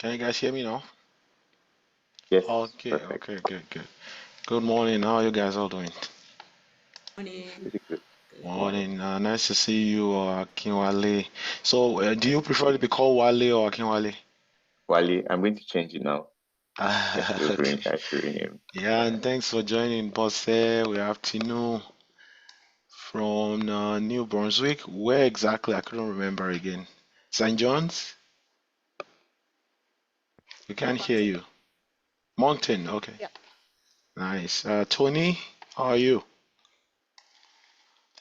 Can you guys hear me now? Yes, Okay, perfect. okay, good. Good morning. How are you guys all doing? Morning. Pretty good. Good. Morning. Morning. Nice to see you, Akinwale. So, do you prefer to be called Wale or Akinwale? Wally, I'm going to change it now. Okay. I should rename. Yeah, and thanks for joining, Bosse. We have Tinu from New Brunswick. Where exactly? I couldn't remember again. St. John's? We can't hear Mountain. you. Mountain. Okay. Yeah. Nice. Tony, how are you?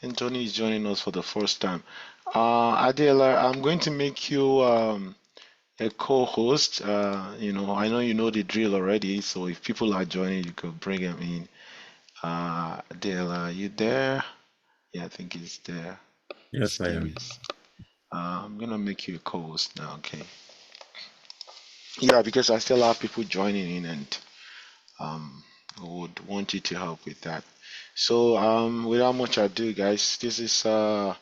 And Tony is joining us for the first time. Adela, I'm going to make you a co-host. I know you know the drill already, so if people are joining, you could bring them in. Adela, are you there? Yeah, I think he's there. Yes, I am. Mysterious. I'm gonna make you a co-host now, okay? Yeah, because I still have people joining in, and um, I would want you to help with that. So, without much ado, guys, this is a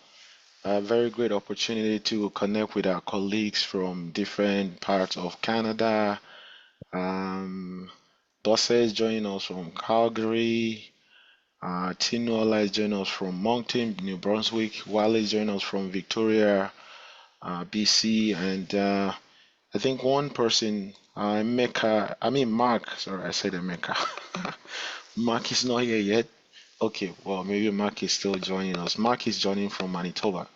very great opportunity to connect with our colleagues from different parts of Canada. Um, Bosse is joining us from Calgary. Tinola is joining us from Moncton, New Brunswick. Wale is joining us from Victoria, BC. And I think one person, Mark, sorry, I said Emeka. Mark is not here yet. Okay, well, maybe Mark is still joining us. Mark is joining from Manitoba.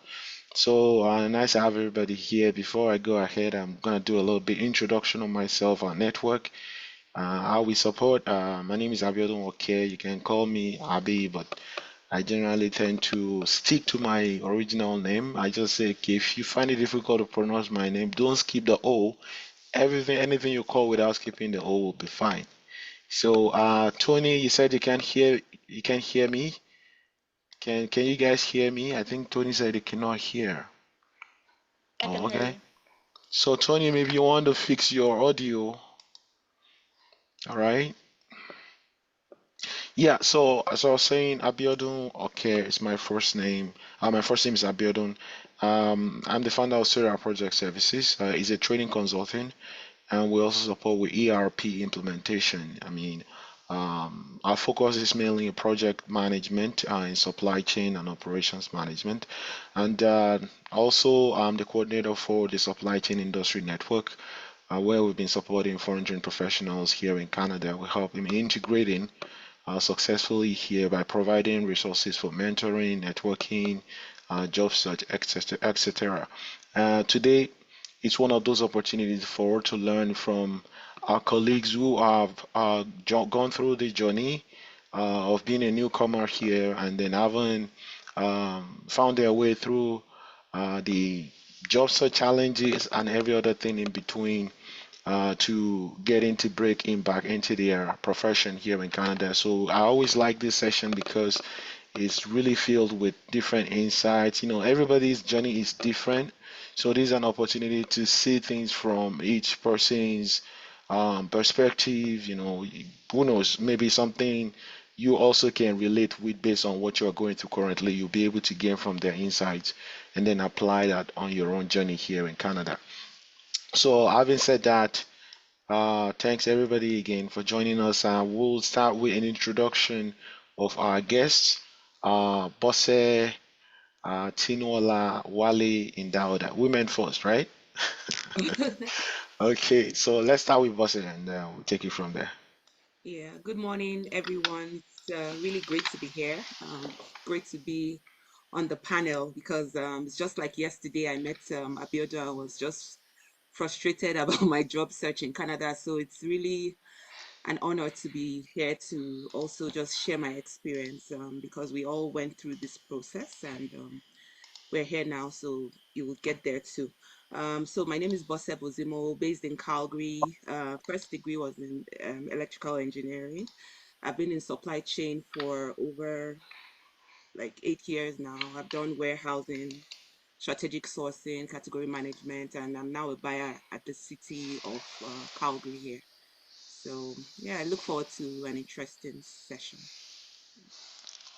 So nice to have everybody here. Before I go ahead, I'm gonna do a little bit introduction on myself, our network, how we support. My name is Abiodun Oke. You can call me Abi, but I generally tend to stick to my original name. I just say, okay, if you find it difficult to pronounce my name, don't skip the O. Anything you call without skipping the O will be fine. So, Tony, you said you can't hear me. Can you guys hear me? I think Tony said he cannot hear. I can Oh, hear okay. you. So Tony, maybe you want to fix your audio, all right? Yeah, so as I was saying, Abiodun Okay is my first name. My first name is Abiodun. I'm the founder of Serial Project Services. It's a training consulting, and we also support with ERP implementation. Our focus is mainly in project management, in supply chain and operations management, and also I'm the coordinator for the supply chain industry network, where we've been supporting foreign trained professionals here in Canada. We help them integrating successfully here by providing resources for mentoring, networking, job search, etc., etc. Today, it's one of those opportunities for us to learn from our colleagues who have gone through the journey of being a newcomer here and then having found their way through the job search challenges and every other thing in between to get into break in back into their profession here in Canada. So I always like this session because it's really filled with different insights. Everybody's journey is different. So this is an opportunity to see things from each person's perspective. Who knows, maybe something you also can relate with based on what you're going through currently. You'll be able to gain from their insights and then apply that on your own journey here in Canada. So having said that, thanks everybody again for joining us. We'll start with an introduction of our guests, Bosse, Tinola, Wale, and Dauda. Women first, right? Okay, so let's start with Bosse and we'll take it from there. Yeah. Good morning, everyone. It's really great to be here. Great to be on the panel because it's just like yesterday I met Abiodun. I was just frustrated about my job search in Canada. So it's really an honor to be here to also just share my experience because we all went through this process and we're here now, so you will get there too. So my name is Bosse Bozimo, based in Calgary. First degree was in electrical engineering. I've been in supply chain for over like 8 years now. I've done warehousing, strategic sourcing, category management, and I'm now a buyer at the city of Calgary here. So yeah, I look forward to an interesting session.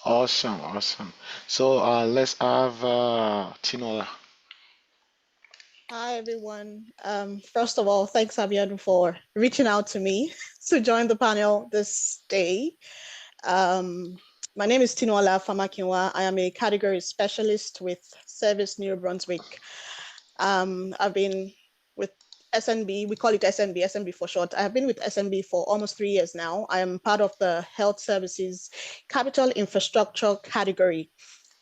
Awesome, awesome. So let's have Tinola. Hi, everyone. First of all, thanks, Abiodun, for reaching out to me to join the panel this day. My name is Tinuola Famakinwa. I am a category specialist with Service New Brunswick. I've been with SNB, we call it SNB for short. I have been with SNB for almost 3 years now. I am part of the Health Services Capital Infrastructure category.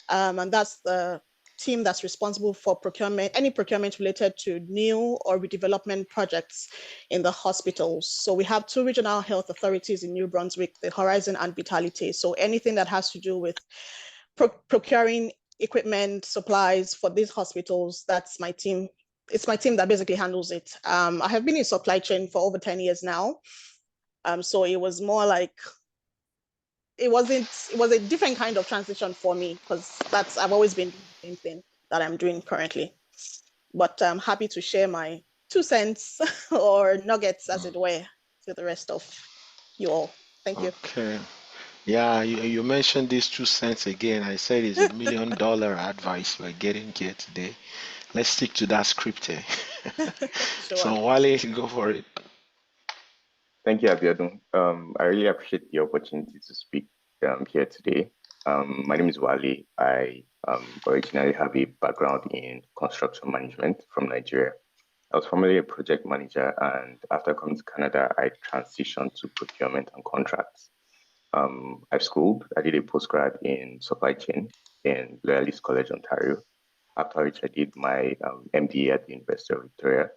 And that's the team that's responsible for procurement, any procurement related to new or redevelopment projects in the hospitals. So we have 2 regional health authorities in New Brunswick, the Horizon and Vitality. So anything that has to do with procuring equipment, supplies for these hospitals, that's my team. It's my team that basically handles it. I have been in supply chain for over 10 years now. So it was more like it was a different kind of transition for me because I've always been doing the same thing that I'm doing currently. But I'm happy to share my 2 cents or nuggets, as it were, to the rest of you all. Thank you. Okay. Yeah, you mentioned these 2 cents again. I said it's $1 million advice we're getting here today. Let's stick to that script here. Sure. So Wale, go for it. Thank you, Abiodun. I really appreciate the opportunity to speak here today. My name is Wale. I originally have a background in construction management from Nigeria. I was formerly a project manager, and after coming to Canada, I transitioned to procurement and contracts. I've schooled. I did a postgrad in supply chain in Loyalist College, Ontario, after which I did my MBA at the University of Victoria.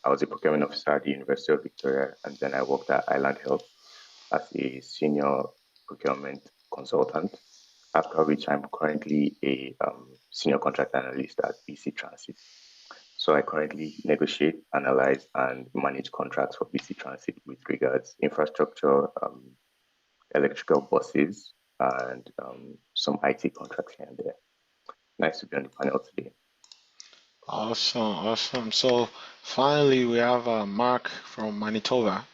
I was a procurement officer at the University of Victoria, and then I worked at Island Health as a senior procurement consultant, after which I'm currently a senior contract analyst at BC Transit. So I currently negotiate, analyze, and manage contracts for BC Transit with regards infrastructure, electrical buses, and some IT contracts here and there. Nice to be on the panel today. Awesome, awesome. So finally, we have Mark from Manitoba.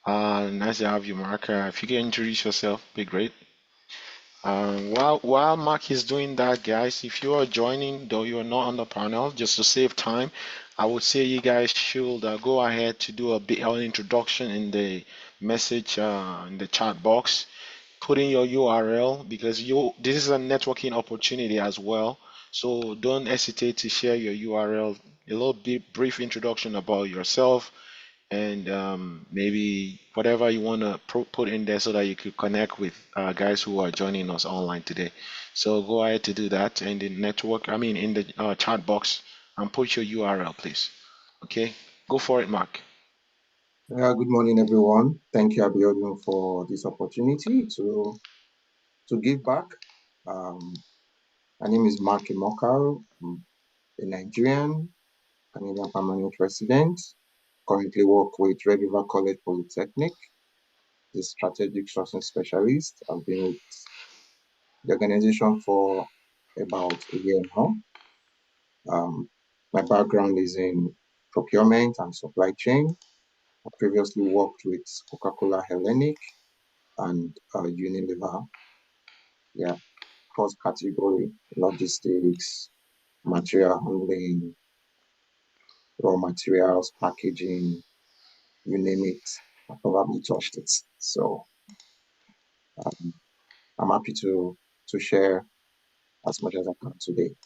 Nice to have you, Mark. If you can introduce yourself, be great. While Mark is doing that, guys, if you are joining, though you are not on the panel, just to save time, I would say you guys should go ahead to do a bit of an introduction in the message in the chat box. Put in your URL because this is a networking opportunity as well. So don't hesitate to share your URL. A little bit brief introduction about yourself and maybe whatever you want to put in there so that you could connect with guys who are joining us online today. So go ahead to do that in the in the chat box and put your URL, please. Okay, go for it, Mark. Good morning, everyone. Thank you, Abiodun, for this opportunity to give back. My name is Mark Imokaro. I'm a Nigerian, Canadian permanent resident. Currently work with Red River College Polytechnic, the strategic sourcing specialist. I've been with the organization for about a year now. My background is in procurement and supply chain. I previously worked with Coca-Cola Hellenic and Unilever. Yeah, cross category, logistics, material handling, raw materials, packaging, you name it. I probably touched it. So I'm happy to share as much as I can today.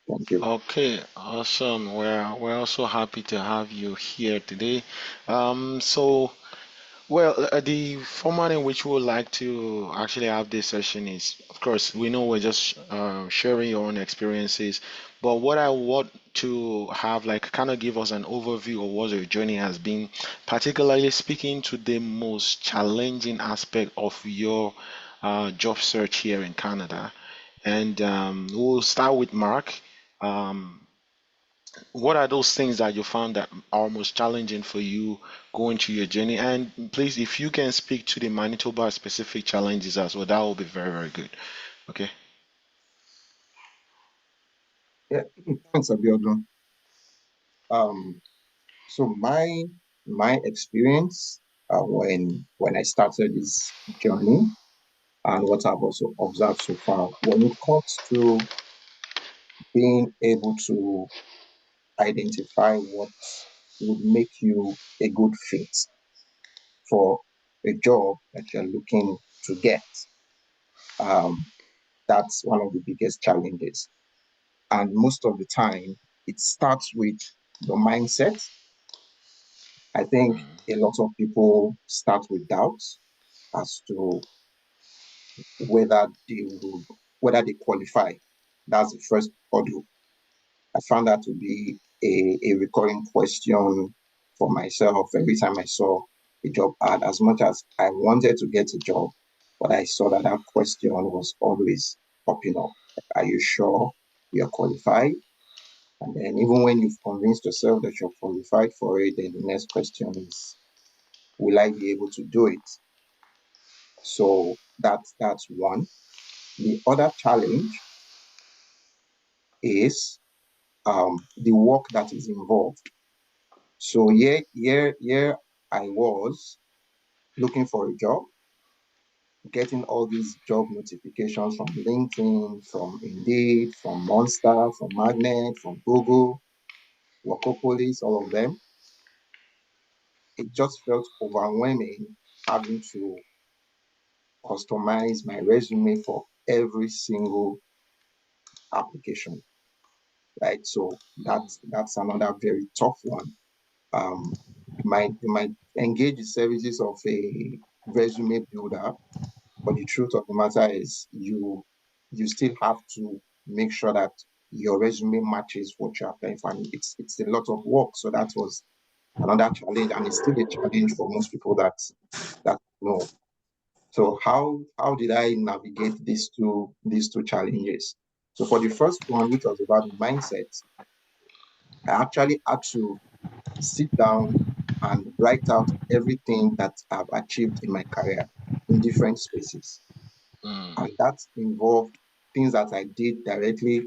Thank you. Okay, awesome. We're also happy to have you here today. The format in which we would like to actually have this session is, of course, we know we're just sharing your own experiences, but what I want to have, like, kind of give us an overview of what your journey has been, particularly speaking to the most challenging aspect of your job search here in Canada. And we'll start with Mark. Um, what are those things that you found that are most challenging for you going through your journey? And please, if you can speak to the Manitoba specific challenges as well, that will be very, very good. Okay. Yeah, thanks, Abiodun. So my experience when I started this journey and what I've also observed so far, when it comes to being able to identify what would make you a good fit for a job that you're looking to get. Um, that's one of the biggest challenges. And most of the time, it starts with your mindset. I think a lot of people start with doubts as to whether whether they qualify. That's the first hurdle. I found that to be a recurring question for myself every time I saw a job ad. As much as I wanted to get a job, but I saw that that question was always popping up. Are you sure you're qualified? And then even when you've convinced yourself that you're qualified for it, then the next question is, will I be able to do it? So that's one. The other challenge is the work that is involved. So here I was looking for a job, getting all these job notifications from LinkedIn, from Indeed, from Monster, from Magnet, from Google, Workopolis, all of them. It just felt overwhelming having to customize my resume for every single application, right? So that's another very tough one. You might engage the services of a resume builder, but the truth of the matter is you still have to make sure that your resume matches what you're applying for. And it's a lot of work. So that was another challenge, and it's still a challenge for most people that know. So how did I navigate these two challenges? So for the first one, which was about the mindset, I actually had to sit down and write out everything that I've achieved in my career in different spaces. And that involved things that I did directly,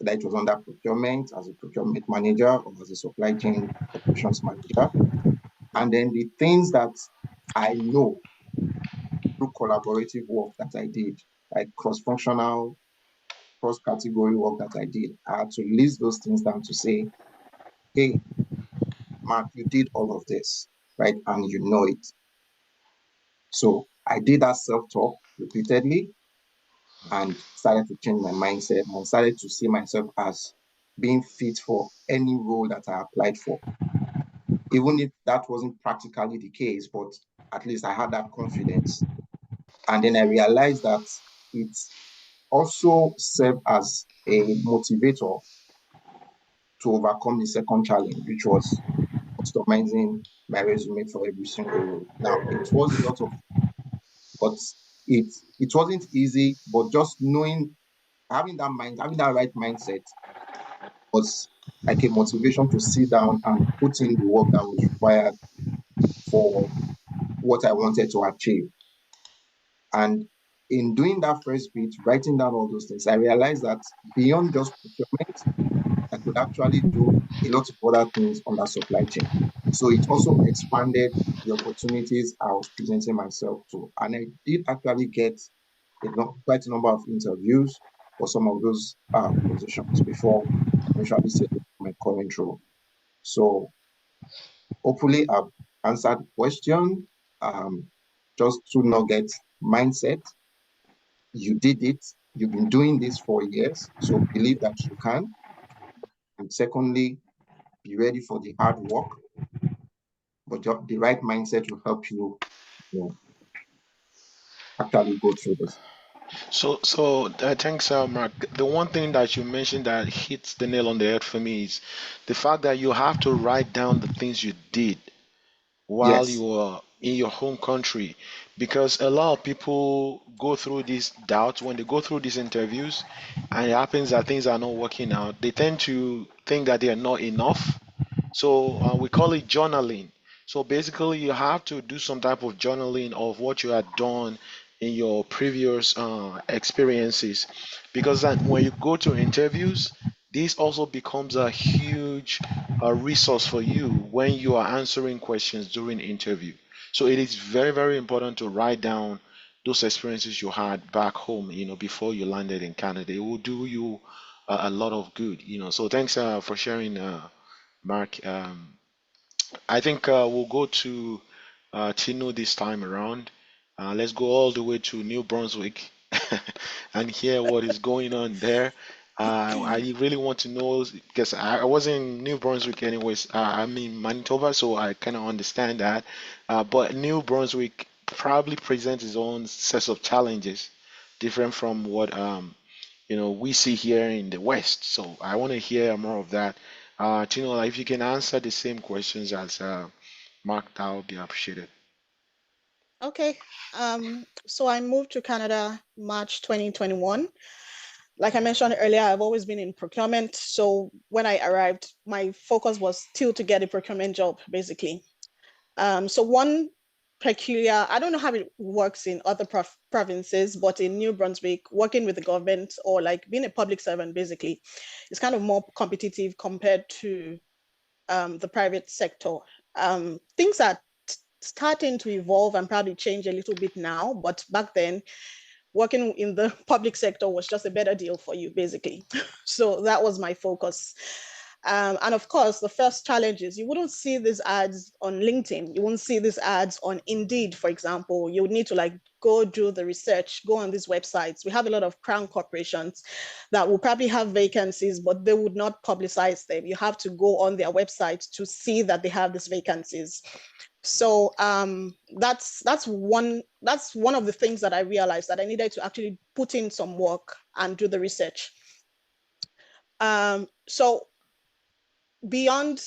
that it was under procurement as a procurement manager or as a supply chain operations manager. And then the things that I know through collaborative work that I did, like cross-functional, cross-category work that I did. I had to list those things down to say, hey, Mark, you did all of this, right? And you know it. So I did that self-talk repeatedly and started to change my mindset and started to see myself as being fit for any role that I applied for. Even if that wasn't practically the case, but at least I had that confidence. And then I realized that it also served as a motivator to overcome the second challenge, which was customizing my resume for every single role. Now, it was a lot of, but it wasn't easy, but just knowing, having that right mindset was like a motivation to sit down and put in the work that was required for what I wanted to achieve. And in doing that first bit, writing down all those things, I realized that beyond just procurement, I could actually do a lot of other things on that supply chain. So it also expanded the opportunities I was presenting myself to. And I did actually get quite a number of interviews for some of those positions before eventually settling for my current role. So hopefully I've answered the question. Just two nuggets: mindset. You did it. You've been doing this for years. So believe that you can. And secondly, be ready for the hard work, but the right mindset will help you, you know, actually go through this. So thanks, Mark. The one thing that you mentioned that hits the nail on the head for me is the fact that you have to write down the things you did while Yes. you are in your home country, because a lot of people go through these doubts when they go through these interviews, and it happens that things are not working out. They tend to think that they are not enough, so we call it journaling. So basically, you have to do some type of journaling of what you had done in your previous experiences, because then when you go to interviews, this also becomes a huge resource for you when you are answering questions during interview. So it is very, very important to write down those experiences you had back home, before you landed in Canada. It will do you a lot of good, So thanks for sharing, Mark. I think we'll go to Tino this time around. Let's go all the way to New Brunswick and hear what is going on there. I really want to know because I was in New Brunswick anyways. I'm in Manitoba, so I kind of understand that. But New Brunswick probably presents its own sets of challenges, different from what we see here in the West. So I want to hear more of that. Tino, if you can answer the same questions as Mark, that would be appreciated. Okay. So I moved to Canada March 2021. Like I mentioned earlier, I've always been in procurement. So when I arrived, my focus was still to get a procurement job, basically. So one peculiar, I don't know how it works in other provinces, but in New Brunswick, working with the government or like being a public servant, basically, is kind of more competitive compared to the private sector. Things are starting to evolve and probably change a little bit now, but back then, working in the public sector was just a better deal for you, basically. So that was my focus. And of course, the first challenge is you wouldn't see these ads on LinkedIn. You wouldn't see these ads on Indeed, for example. You would need to like go do the research, go on these websites. We have a lot of crown corporations that will probably have vacancies, but they would not publicize them. You have to go on their website to see that they have these vacancies. So that's one of the things that I realized, that I needed to actually put in some work and do the research. So beyond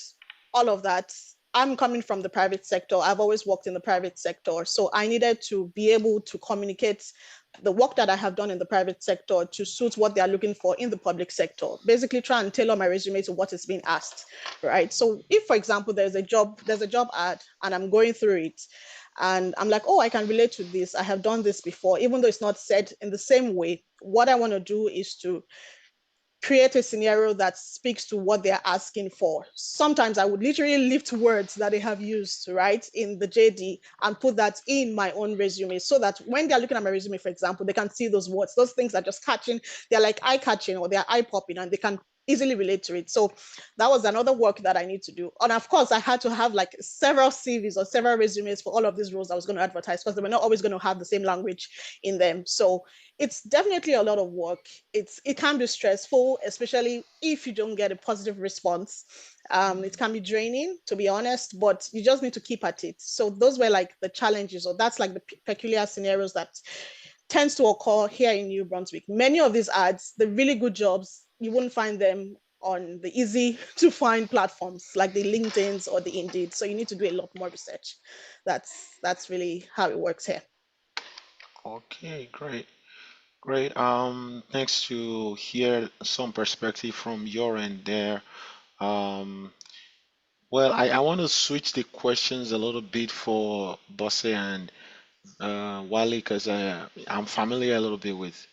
all of that, I'm coming from the private sector. I've always worked in the private sector. So I needed to be able to communicate the work that I have done in the private sector to suit what they are looking for in the public sector. Basically try and tailor my resume to what is being asked, right? So if, for example, there's a job ad and I'm going through it and I'm like, oh, I can relate to this. I have done this before, even though it's not said in the same way. What I want to do is to create a scenario that speaks to what they're asking for. Sometimes I would literally lift words that they have used, right, in the JD and put that in my own resume so that when they're looking at my resume, for example, they can see those words. Those things are just catching, they're like eye-catching or they're eye-popping and they can easily relate to it. So that was another work that I need to do. And of course, I had to have like several CVs or several resumes for all of these roles I was going to advertise because they were not always going to have the same language in them. So it's definitely a lot of work. It can be stressful, especially if you don't get a positive response. It can be draining, to be honest, but you just need to keep at it. So those were like the challenges, or that's like the peculiar scenarios that tends to occur here in New Brunswick. Many of these ads, the really good jobs, you wouldn't find them on the easy to find platforms like the LinkedIn's or the Indeed. So you need to do a lot more research. That's really how it works here. Okay, great. Great. Thanks to hear some perspective from your end there. Um, well, I want to switch the questions a little bit for Bosse and Wale because I'm familiar a little bit with,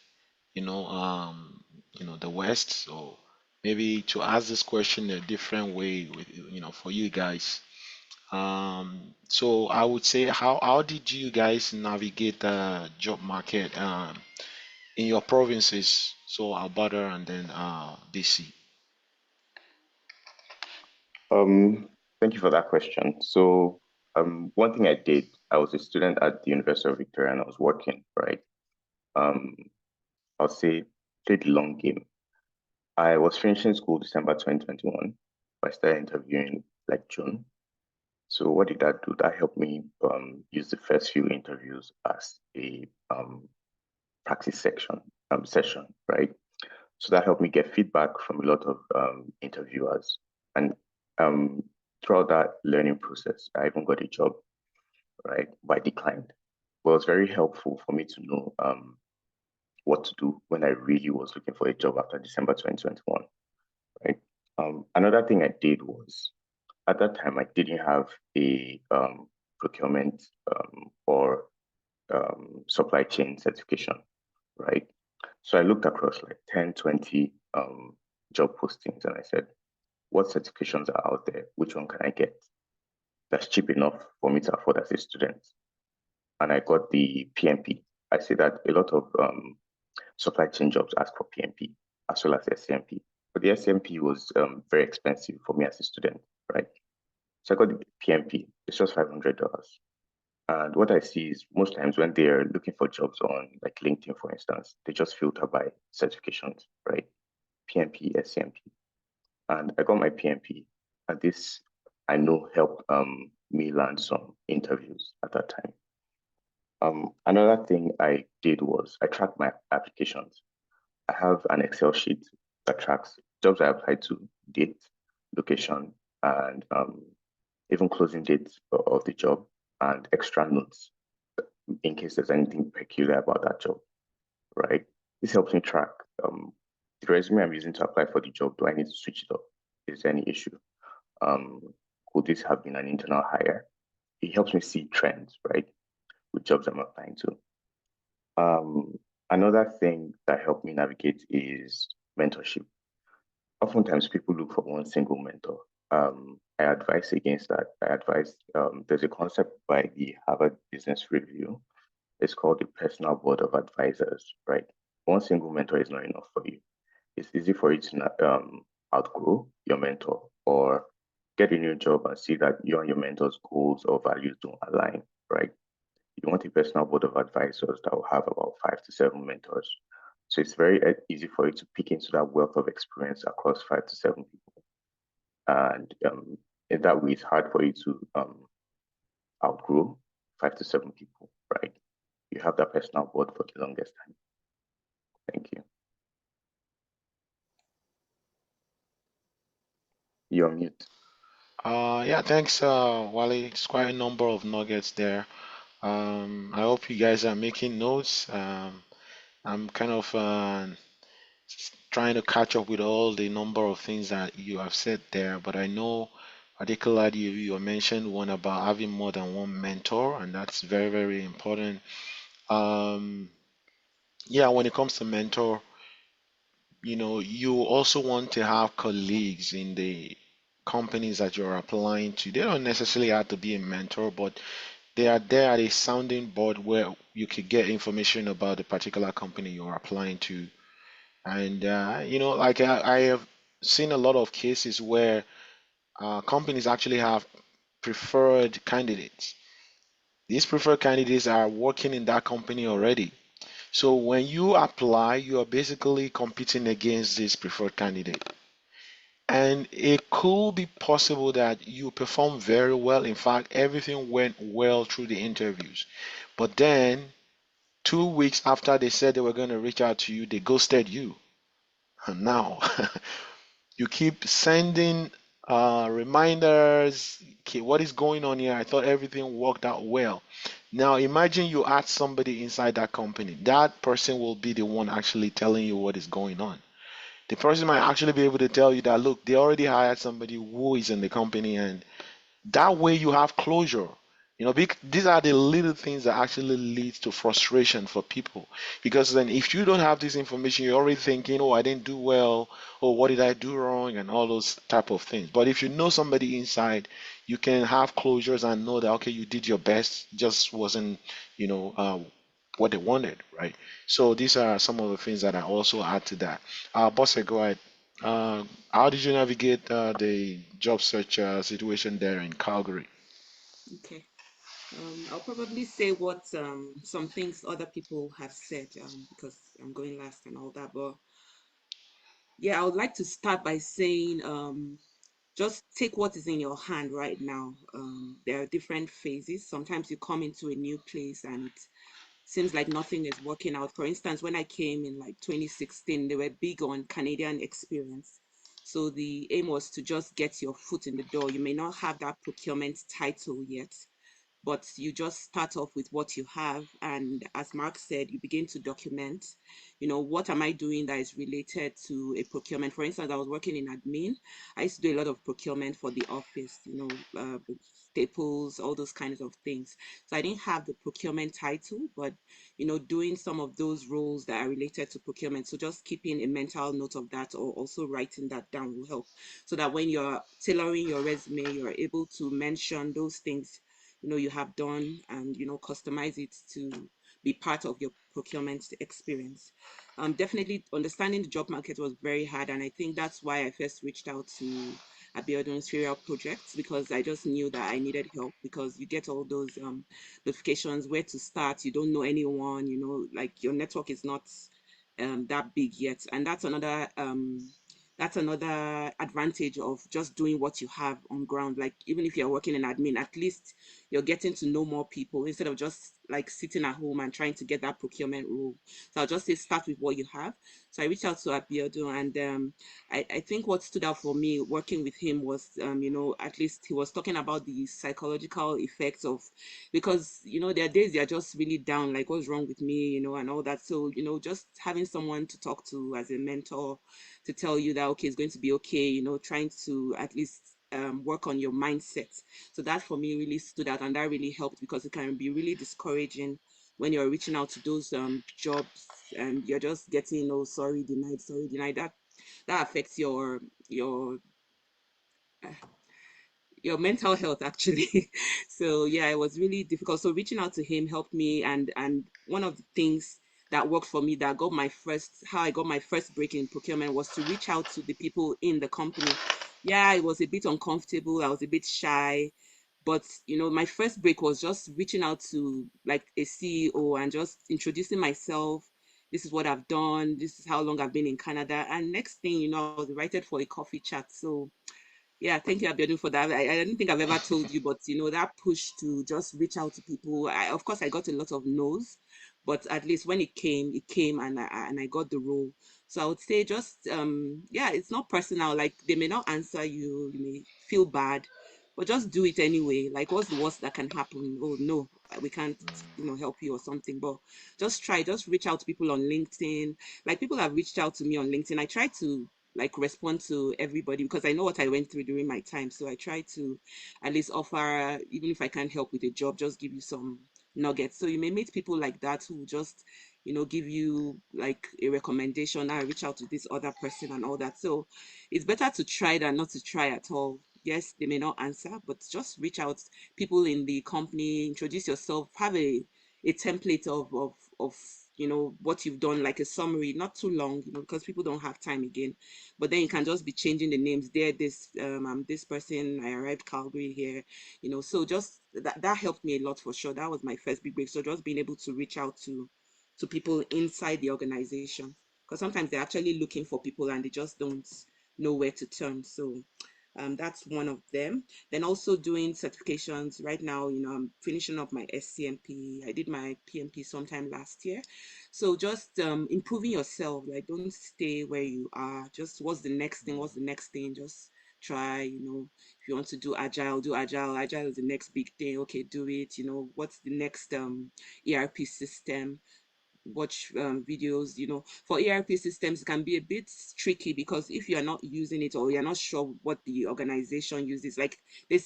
the West. So maybe to ask this question a different way with, for you guys. So I would say, how did you guys navigate the job market in your provinces? So Alberta and then BC. Thank you for that question. So one thing I did, I was a student at the University of Victoria and I was working, right? I'll say played the long game. I was finishing school December 2021. I started interviewing like June. So what did that do? That helped me use the first few interviews as a practice session, right? So that helped me get feedback from a lot of interviewers. And throughout that learning process, I even got a job, right? But I declined. But it was very helpful for me to know what to do when I really was looking for a job after December 2021, right? Another thing I did was, at that time, I didn't have a procurement or supply chain certification, right? So I looked across like 10, 20 job postings and I said, what certifications are out there? Which one can I get that's cheap enough for me to afford as a student? And I got the PMP. I see that a lot of supply chain jobs ask for PMP. as well as SCMP. But the SCMP was very expensive for me as a student, right? So I got the PMP. It's just $500. And what I see is most times when they're looking for jobs on like LinkedIn, for instance, they just filter by certifications, right? PMP, SCMP. And I got my PMP, and this I know helped me land some interviews at that time. Another thing I did was I tracked my applications. I have an Excel sheet that tracks jobs I applied to, date, location, and even closing dates of the job, and extra notes in case there's anything peculiar about that job, right? This helps me track the resume I'm using to apply for the job. Do I need to switch it up? Is there any issue? Could this have been an internal hire? It helps me see trends, right, with jobs I'm applying to. Another thing that helped me navigate is mentorship. Oftentimes people look for one single mentor. I advise against that. I advise there's a concept by the Harvard Business Review. It's called the personal board of advisors, right? One single mentor is not enough for you. It's easy for you to outgrow your mentor or get a new job and see that you and your mentor's goals or values don't align, right? You want a personal board of advisors that will have about 5 to 7 mentors. So it's very easy for you to pick into that wealth of experience across 5 to 7 people. And in that way, it's hard for you to outgrow 5 to 7 people, right? You have that personal board for the longest time. Thank you. You're on mute. Yeah, thanks, Wally. It's quite a number of nuggets there. I hope you guys are making notes. I'm kind of trying to catch up with all the number of things that you have said there, but I know particularly you mentioned one about having more than one mentor, and that's very, very important. Um, yeah, when it comes to mentor, you also want to have colleagues in the companies that you're applying to. They don't necessarily have to be a mentor, but they are there at a sounding board where you could get information about the particular company you're applying to. And like I have seen a lot of cases where companies actually have preferred candidates. These preferred candidates are working in that company already. So when you apply, you are basically competing against this preferred candidate. And it could be possible that you perform very well. In fact, everything went well through the interviews. But then 2 weeks after they said they were going to reach out to you, they ghosted you. And now you keep sending reminders. Okay, what is going on here? I thought everything worked out well. Now imagine you add somebody inside that company. That person will be the one actually telling you what is going on. The person might actually be able to tell you that, look, they already hired somebody who is in the company, and that way you have closure. These are the little things that actually leads to frustration for people. Because then if you don't have this information, you're already thinking, oh, I didn't do well, or what did I do wrong, and all those type of things. But if you know somebody inside, you can have closures and know that, okay, you did your best, just wasn't, what they wanted, right? So these are some of the things that I also add to that. Bosse, go ahead. How did you navigate the job search situation there in Calgary? Okay. I'll probably say what some things other people have said because I'm going last and all that. But yeah, I would like to start by saying just take what is in your hand right now. There are different phases. Sometimes you come into a new place and it seems like nothing is working out. For instance, when I came in like 2016, they were big on Canadian experience. So the aim was to just get your foot in the door. You may not have that procurement title yet, but you just start off with what you have. And as Mark said, you begin to document, what am I doing that is related to a procurement? For instance, I was working in admin. I used to do a lot of procurement for the office, staples, all those kinds of things. So I didn't have the procurement title, but, doing some of those roles that are related to procurement. So just keeping a mental note of that or also writing that down will help so that when you're tailoring your resume, you're able to mention those things you have done and customize it to be part of your procurement experience. Definitely understanding the job market was very hard, and I think that's why I first reached out to Abiodun's serial projects, because I just knew that I needed help, because you get all those notifications where to start, you don't know anyone, like your network is not that big yet, and that's another advantage of just doing what you have on ground. Like even if you're working in admin, at least you're getting to know more people instead of just like sitting at home and trying to get that procurement role. So I'll just say start with what you have. So I reached out to Abiodun, and I think what stood out for me working with him was, at least he was talking about the psychological effects of, because, there are days you're just really down, like what's wrong with me, and all that. So, just having someone to talk to as a mentor to tell you that, okay, it's going to be okay, trying to at least work on your mindset. So that for me really stood out, and that really helped, because it can be really discouraging when you're reaching out to those jobs and you're just getting, oh, sorry, denied, sorry, denied. That affects uh, your mental health actually. So yeah, it was really difficult. So reaching out to him helped me, and one of the things that worked for me, that got my first how I got my first break in procurement, was to reach out to the people in the company. Yeah, it was a bit uncomfortable, I was a bit shy, but my first break was just reaching out to like a CEO and just introducing myself. This is what I've done, this is how long I've been in Canada, and next thing you know, I was invited for a coffee chat. So yeah, thank you, Abiodun, for that. I don't think I've ever told you, but that push to just reach out to people. Of course, I got a lot of no's, but at least when it came, and I got the role. So I would say just yeah, it's not personal. Like they may not answer you, you may feel bad, but just do it anyway. Like what's the worst that can happen? Oh no, we can't, help you or something. But just try, just reach out to people on LinkedIn. Like people have reached out to me on LinkedIn. I try to like respond to everybody, because I know what I went through during my time. So I try to at least offer, even if I can't help with a job, just give you some nuggets. So you may meet people like that who just, give you like a recommendation. I reach out to this other person and all that. So it's better to try than not to try at all. Yes, they may not answer, but just reach out. People in the company, introduce yourself, have a template of what you've done, like a summary, not too long, because people don't have time again. But then you can just be changing the names there. This I'm this person, I arrived Calgary here, so just that helped me a lot for sure. That was my first big break. So just being able to reach out to people inside the organization, because sometimes they're actually looking for people and they just don't know where to turn. So that's one of them. Then also doing certifications right now. I'm finishing up my SCMP. I did my PMP sometime last year. So just improving yourself. Like don't stay where you are. Just what's the next thing? What's the next thing? Just try. If you want to do agile, do agile. Agile is the next big thing. Okay, do it. What's the next ERP system? Watch videos. For ERP systems, it can be a bit tricky, because if you're not using it, or you're not sure what the organization uses, like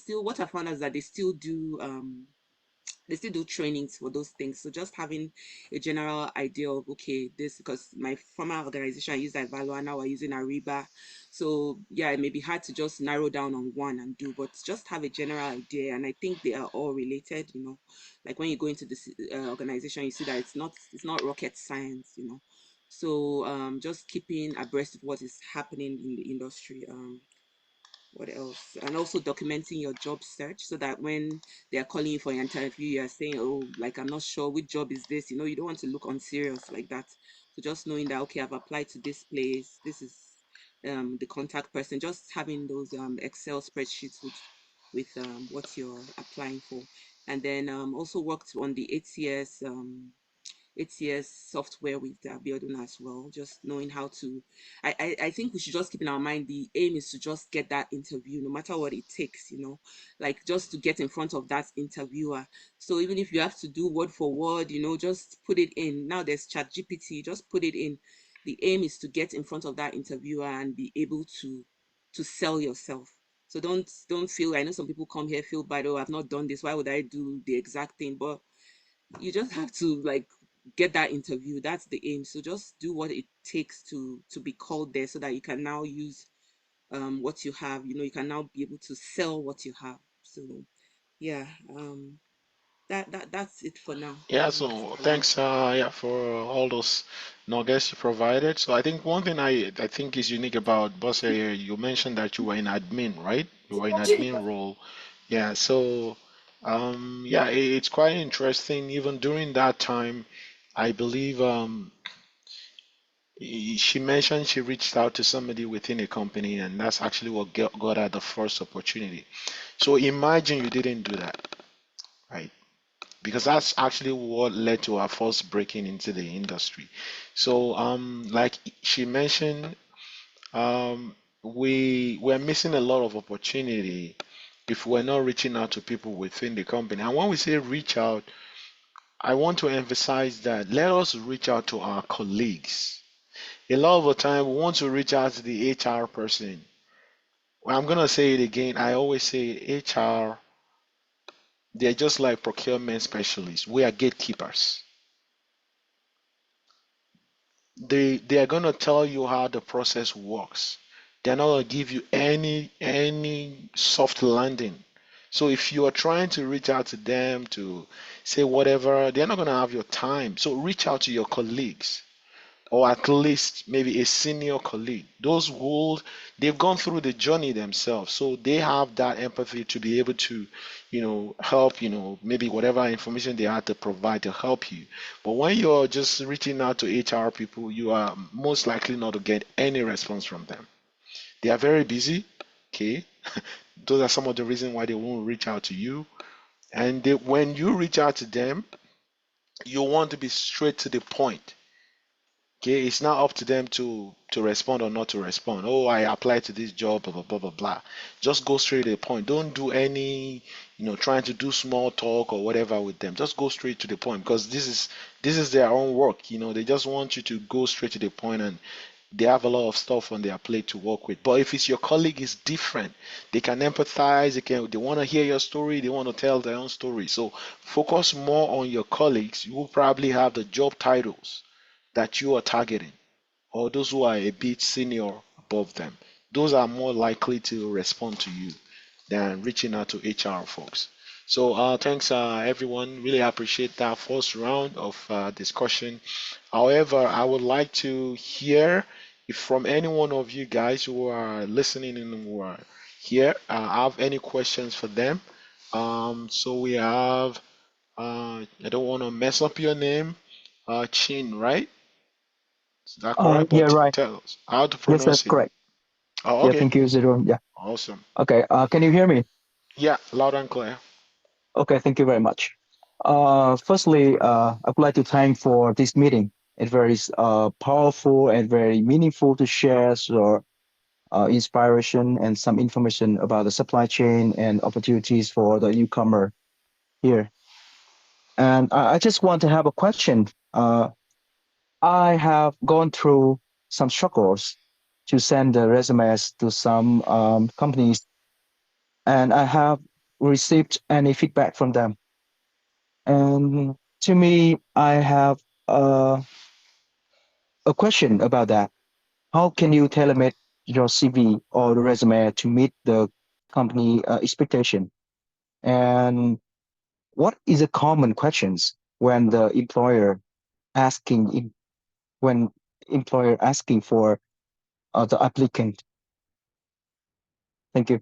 what I found is that they still do trainings for those things. So just having a general idea of, okay, this, because my former organization I used Ivalo, now we're using Ariba. So yeah, it may be hard to just narrow down on one and do, but just have a general idea. And I think they are all related. Like when you go into this organization, you see that it's not rocket science. So just keeping abreast of what is happening in the industry. What else? And also documenting your job search, so that when they are calling you for an interview, you are saying, oh, like, I'm not sure which job is this. You don't want to look unserious like that. So just knowing that, okay, I've applied to this place. This is the contact person. Just having those Excel spreadsheets with what you're applying for. And then also worked on the ATS software with Abiodun as well, just knowing how to. I think we should just keep in our mind, the aim is to just get that interview, no matter what it takes, like just to get in front of that interviewer. So even if you have to do word for word, just put it in. Now there's ChatGPT, just put it in. The aim is to get in front of that interviewer and be able to sell yourself. So don't feel. I know some people come here feel bad. Oh, I've not done this. Why would I do the exact thing? But you just have to like get that interview. That's the aim. So just do what it takes to be called there, so that you can now use what you have. You can now be able to sell what you have. So yeah, That's it for now. Yeah, Yes, so for now. thanks yeah for all those nuggets you provided. So I think one thing I think is unique about Boss here, you mentioned that you were in admin, right? You were in admin role. Yeah, so yeah, it's quite interesting. Even during that time, I believe she mentioned she reached out to somebody within a company, and that's actually what got her the first opportunity. So imagine you didn't do that, right? Because that's actually what led to our first breaking into the industry. So, like she mentioned, we're missing a lot of opportunity if we're not reaching out to people within the company. And when we say reach out, I want to emphasize that let us reach out to our colleagues. A lot of the time, we want to reach out to the HR person. Well, I'm gonna say it again. I always say HR, they're just like procurement specialists. We are gatekeepers. They are going to tell you how the process works. They're not going to give you any soft landing. So if you are trying to reach out to them to say whatever, they're not going to have your time. So reach out to your colleagues, or at least maybe a senior colleague. Those who they've gone through the journey themselves, so they have that empathy to be able to, help, maybe whatever information they had to provide to help you. But when you're just reaching out to HR people, you are most likely not to get any response from them. They are very busy. Okay, those are some of the reasons why they won't reach out to you. And when you reach out to them, you want to be straight to the point. Okay, it's not up to them to respond or not to respond. Oh, I applied to this job, blah blah blah blah blah. Just go straight to the point. Don't do any, trying to do small talk or whatever with them. Just go straight to the point because this is their own work. They just want you to go straight to the point, and they have a lot of stuff on their plate to work with. But if it's your colleague, it's different. They can empathize. They want to hear your story. They want to tell their own story. So focus more on your colleagues. You will probably have the job titles that you are targeting, or those who are a bit senior above them. Those are more likely to respond to you than reaching out to HR folks. So thanks everyone. Really appreciate that first round of discussion. However, I would like to hear if from any one of you guys who are listening and who are here, have any questions for them. So we have, I don't want to mess up your name, Chin, right? Is that correct? Yeah, But right. tell us how to Yes, that's pronounce it. correct. Oh, Yeah, okay. thank you, Zero. Yeah. Awesome. Okay. Can you hear me? Yeah, loud and clear. Okay, thank you very much. Firstly, I would like to thank for this meeting. It's very powerful and very meaningful to share your inspiration and some information about the supply chain and opportunities for the newcomer here. And I just want to have a question. I have gone through some struggles to send the resumes to some companies, and I have received any feedback from them. And to me, I have a question about that. How can you tailor make your CV or the resume to meet the company expectation? And what is the common questions when the when employer asking for the applicant? Thank you.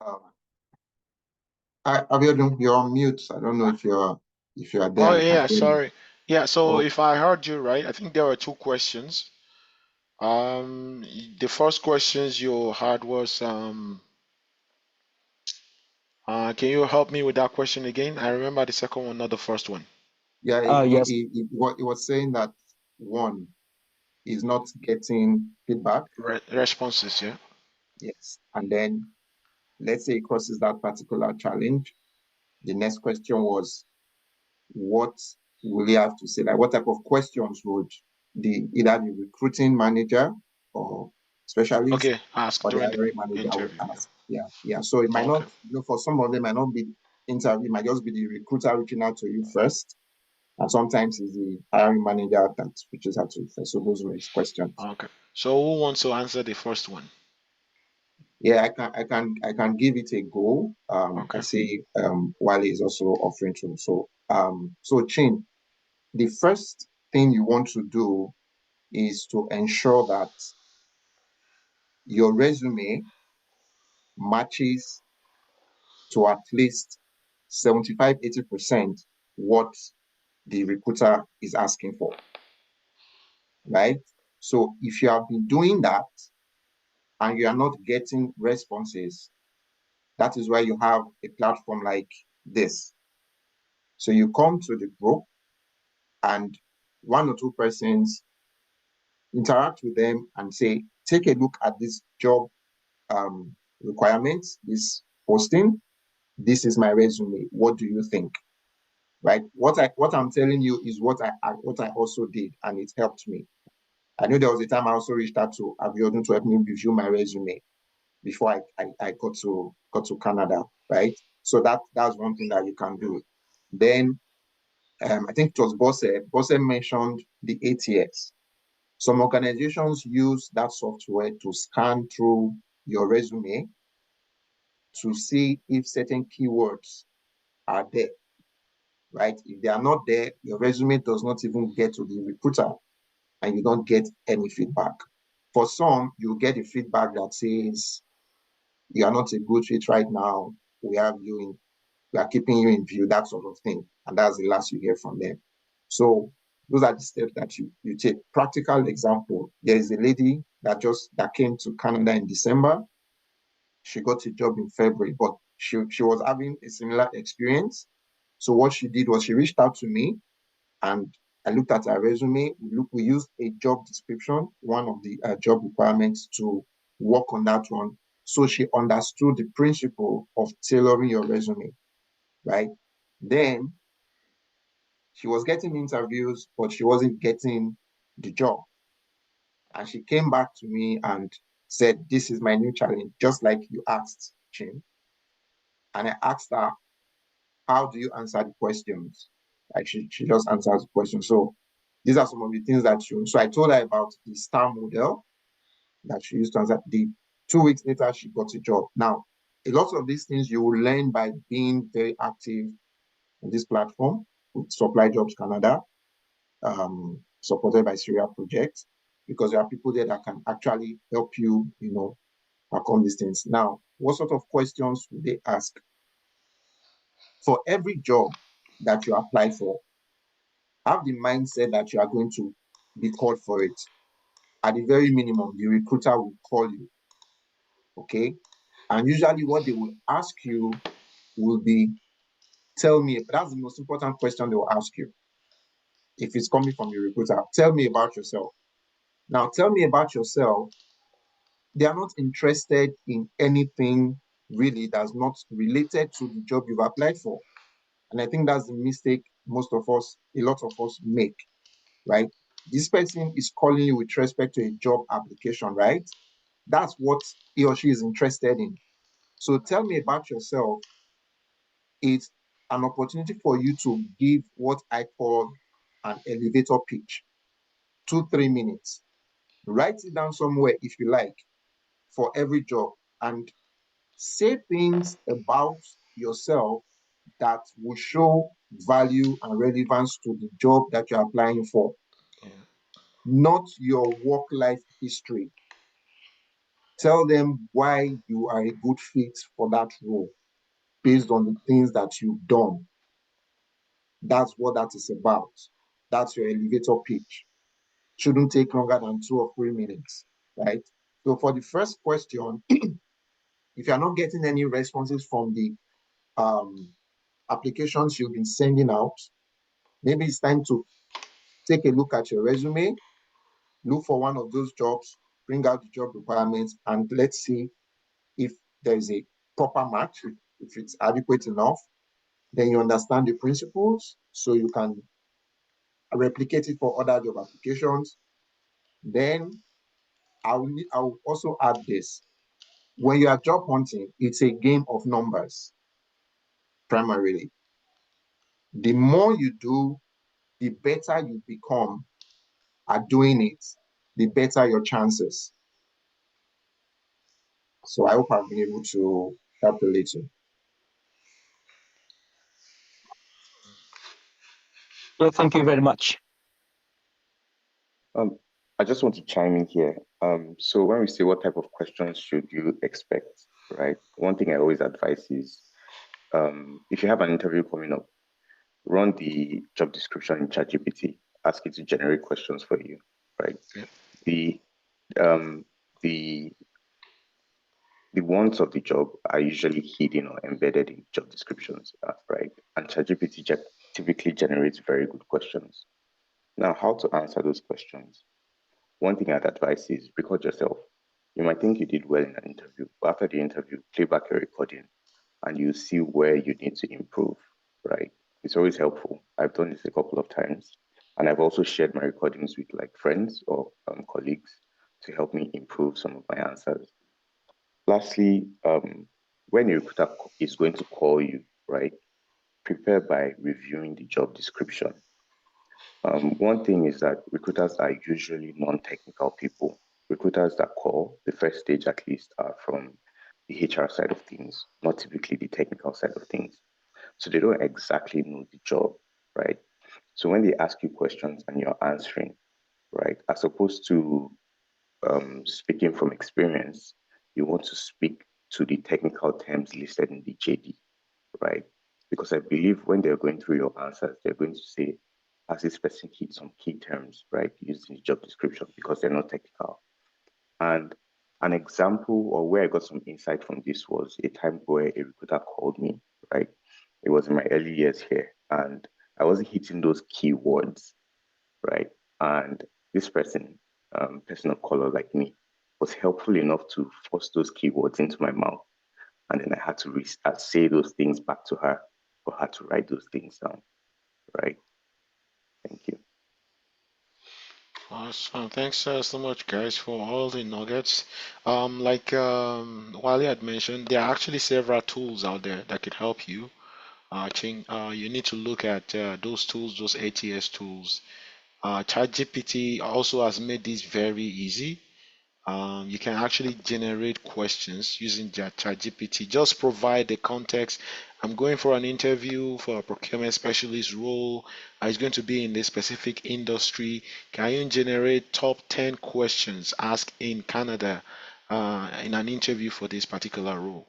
Um, Abiodun, you're on mute. I don't know if you are there Oh, and can yeah, hear me. sorry. Yeah, so Oh, if I heard you right, I think there were two questions. The first questions you had was, can you help me with that question again? I remember the second one, not the first one. yeah. Yes. It was saying that one is not getting feedback. Responses, yeah. Yes, and then let's say it crosses that particular challenge. The next question was, what will you have to say? Like, what type of questions would either the recruiting manager or specialist Okay, ask or the during the hiring manager would interview. ask? Yeah, yeah. So it might Okay, not, for some of them, might not be interview, it might just be the recruiter reaching out to you first. And sometimes it's the hiring manager that reaches out to you first. So those were his questions. okay. So who wants to answer the first one? Yeah, I can give it a go. Okay. I see Wale is also offering to. So Chin, the first thing you want to do is to ensure that your resume matches to at least 75-80% what the recruiter is asking for, right? So if you have been doing that and you are not getting responses, that is why you have a platform like this. So you come to the group and one or two persons interact with them and say, take a look at this job requirements, this posting. This is my resume. What do you think? Right? What I'm telling you is what I also did, and it helped me. I know there was a time I also reached out to Abiodun to help me review my resume before I got to Canada, right? So that's one thing that you can do. Then I think it was Bosse. Bosse mentioned the ATS. Some organizations use that software to scan through your resume to see if certain keywords are there, right? If they are not there, your resume does not even get to the recruiter and you don't get any feedback. For some, you get a feedback that says, you are not a good fit right now. We are keeping you in view, that sort of thing. And that's the last you hear from them. So those are the steps that you take. Practical example, there is a lady that came to Canada in December. She got a job in February, but she was having a similar experience. So what she did was she reached out to me and I looked at her resume. We used a job description, one of the job requirements, to work on that one. So she understood the principle of tailoring your resume, right? Then she was getting interviews, but she wasn't getting the job. And she came back to me and said, this is my new challenge, just like you asked, Chin. And I asked her, how do you answer the questions? Like she just answers the question. So these are some of the things that so I told her about the STAR model that she used to answer. The 2 weeks later, she got a job. Now, a lot of these things you will learn by being very active on this platform with Supply Jobs Canada, supported by Syria Project, because there are people there that can actually help you, overcome these things. Now, what sort of questions would they ask? For every job that you apply for, have the mindset that you are going to be called for it. At the very minimum, the recruiter will call you, okay? And usually what they will ask you will be, tell me, that's the most important question they will ask you. If it's coming from your recruiter, tell me about yourself. Now, tell me about yourself. They are not interested in anything really that's not related to the job you've applied for. And I think that's the mistake a lot of us make, right? This person is calling you with respect to a job application, right? That's what he or she is interested in. So tell me about yourself. It's an opportunity for you to give what I call an elevator pitch, 2-3 minutes. Write it down somewhere if you like for every job and say things about yourself that will show value and relevance to the job that you're applying for, not your work life history. Tell them why you are a good fit for that role based on the things that you've done. That's what that is about. That's your elevator pitch. Shouldn't take longer than 2 or 3 minutes, right? So for the first question, if you're not getting any responses from the applications you've been sending out, maybe it's time to take a look at your resume, look for one of those jobs, bring out the job requirements, and let's see if there is a proper match, if it's adequate enough. Then you understand the principles, so you can replicate it for other job applications. Then I'll also add this. When you are job hunting, it's a game of numbers, primarily. The more you do, the better you become at doing it, the better your chances. So I hope I've been able to help a little. Yeah, thank you very much. I just want to chime in here. So when we say what type of questions should you expect, right? One thing I always advise is if you have an interview coming up, run the job description in ChatGPT, ask it to generate questions for you, right? Yeah. The wants of the job are usually hidden or embedded in job descriptions, right? And ChatGPT typically generates very good questions. Now, how to answer those questions? One thing I'd advise is record yourself. You might think you did well in an interview, but after the interview, play back your recording and you see where you need to improve, right? It's always helpful. I've done this a couple of times. And I've also shared my recordings with like friends or colleagues to help me improve some of my answers. Lastly, when a recruiter is going to call you, right, prepare by reviewing the job description. One thing is that recruiters are usually non-technical people. Recruiters that call, the first stage at least, are from the HR side of things, not typically the technical side of things. So they don't exactly know the job, right? So when they ask you questions and you're answering, right, as opposed to speaking from experience, you want to speak to the technical terms listed in the JD, right? Because I believe when they're going through your answers, they're going to say, has this person hit some key terms, right, used in the job description because they're not technical. And an example or where I got some insight from this was a time where a recruiter called me, right? It was in my early years here, and I wasn't hitting those keywords, right? And this person, person of color like me, was helpful enough to force those keywords into my mouth. And then I had to say those things back to her for her to write those things down, right? Thank you. Awesome. Thanks so much, guys, for all the nuggets. Like Wally had mentioned, there are actually several tools out there that could help you. You need to look at those tools, those ATS tools. ChatGPT also has made this very easy. You can actually generate questions using ChatGPT. Just provide the context. I'm going for an interview for a procurement specialist role. It's going to be in this specific industry. Can you generate top 10 questions asked in Canada in an interview for this particular role?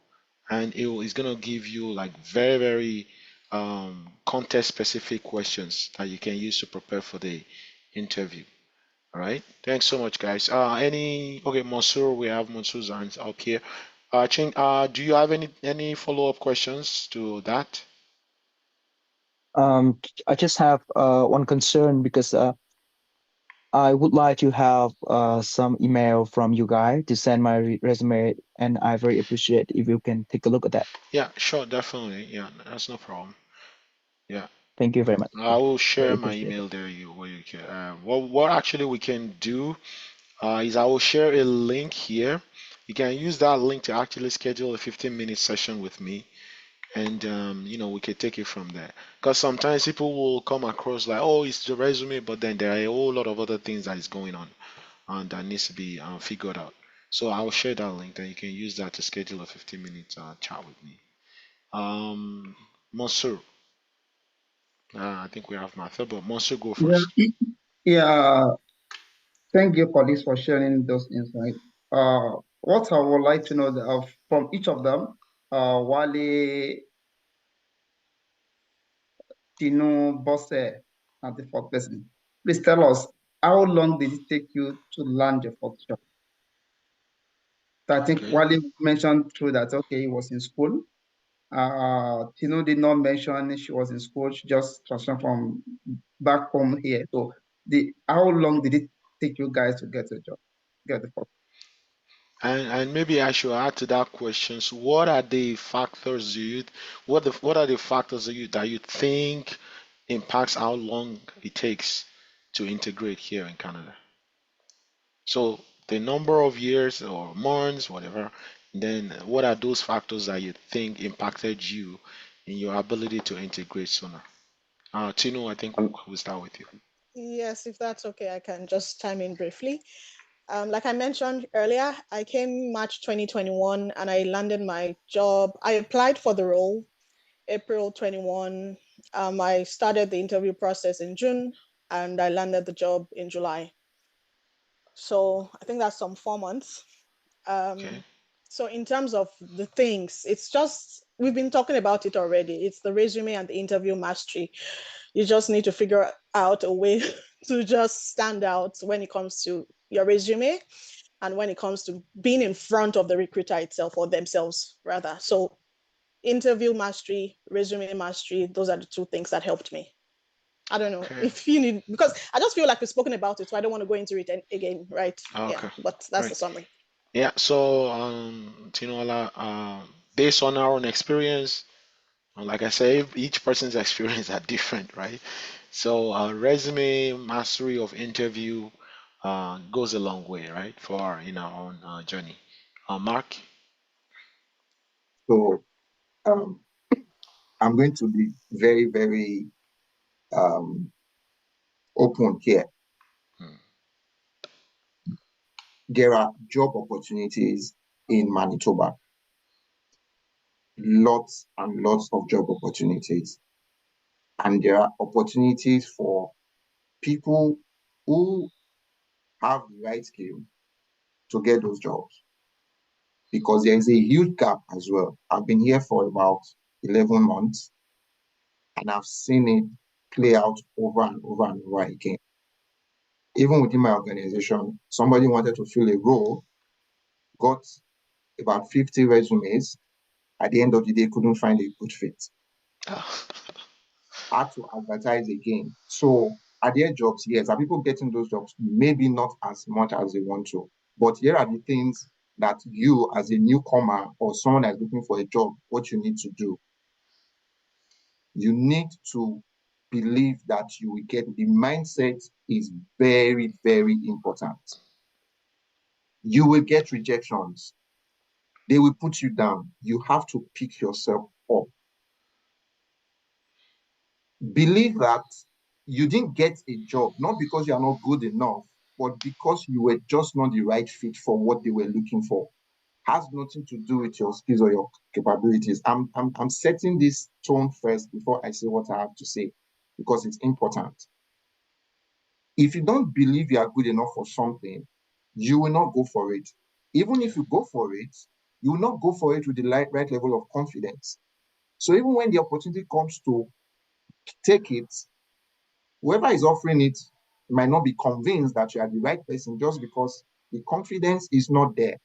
And it's going to give you like very, very context specific questions that you can use to prepare for the interview. All right. Thanks so much, guys. Okay, Monsieur, we have Monsur's hands up here. Ching, do you have any follow-up questions to that? I just have one concern because I would like to have some email from you guys to send my resume, and I very appreciate if you can take a look at that. Yeah, sure, definitely. Yeah, that's no problem. Yeah, Thank you very much. I will Very share my appreciate it. email there. Where you can. What actually we can do is I will share a link here. You can use that link to actually schedule a 15-minute session with me, and we can take it from there. Because sometimes people will come across like, oh, it's the resume, but then there are a whole lot of other things that is going on and that needs to be figured out. So I'll share that link, then you can use that to schedule a 15-minute chat with me. Monsieur, I think we have Martha, but Monsieur, go first. Yeah, yeah. Thank you for this for sharing those insights. What I would like to know from each of them, Wale, Tino, Bosse, and the fourth person. Please tell us how long did it take you to land your first job? So I think Okay. Wale mentioned through that. Okay, he was in school. Tino did not mention she was in school. She just transferred from back home here. So how long did it take you guys to get a job? Get the first. And maybe I should add to that question. So what are the factors what are the factors that you think impacts how long it takes to integrate here in Canada? So the number of years or months, whatever, then what are those factors that you think impacted you in your ability to integrate sooner? Tino, I think Um, we'll start with you. Yes, if that's okay, I can just chime in briefly. Like I mentioned earlier, I came March 2021 and I landed my job. I applied for the role April 21. I started the interview process in June and I landed the job in July. So I think that's some 4 months. Okay. So in terms of the things, it's just, we've been talking about it already. It's the resume and the interview mastery. You just need to figure out a way to just stand out when it comes to your resume and when it comes to being in front of the recruiter itself, or themselves rather. So interview mastery, resume mastery, those are the two things that helped me. I don't know Okay. if you need, because I just feel like we've spoken about it, so I don't want to go into it again, right? Okay. Yeah, but that's Right. the summary. Yeah. So, Tinola, based on our own experience, like I say, each person's experience are different, right? So, resume mastery of interview goes a long way, right, for in our own journey. Mark. So um, I'm going to be very, very um, open here. Hmm. There are job opportunities in Manitoba, lots and lots of job opportunities. And there are opportunities for people who have the right skill to get those jobs, because there is a huge gap as well. I've been here for about 11 months and I've seen it play out over and over and over again. Even within my organization, somebody wanted to fill a role, got about 50 resumes. At the end of the day, couldn't find a good fit. Had to advertise again. So are there jobs? Yes. Are people getting those jobs? Maybe not as much as they want to. But here are the things that you, as a newcomer or someone that's looking for a job, what you need to do. You need to believe that you will get, the mindset is very, very important. You will get rejections. They will put you down. You have to pick yourself up. Believe that you didn't get a job, not because you are not good enough, but because you were just not the right fit for what they were looking for. Has nothing to do with your skills or your capabilities. I'm setting this tone first before I say what I have to say, because it's important. If you don't believe you are good enough for something, you will not go for it. Even if you go for it, you will not go for it with the right level of confidence. So even when the opportunity comes to take it, whoever is offering it might not be convinced that you are the right person just because the confidence is not there.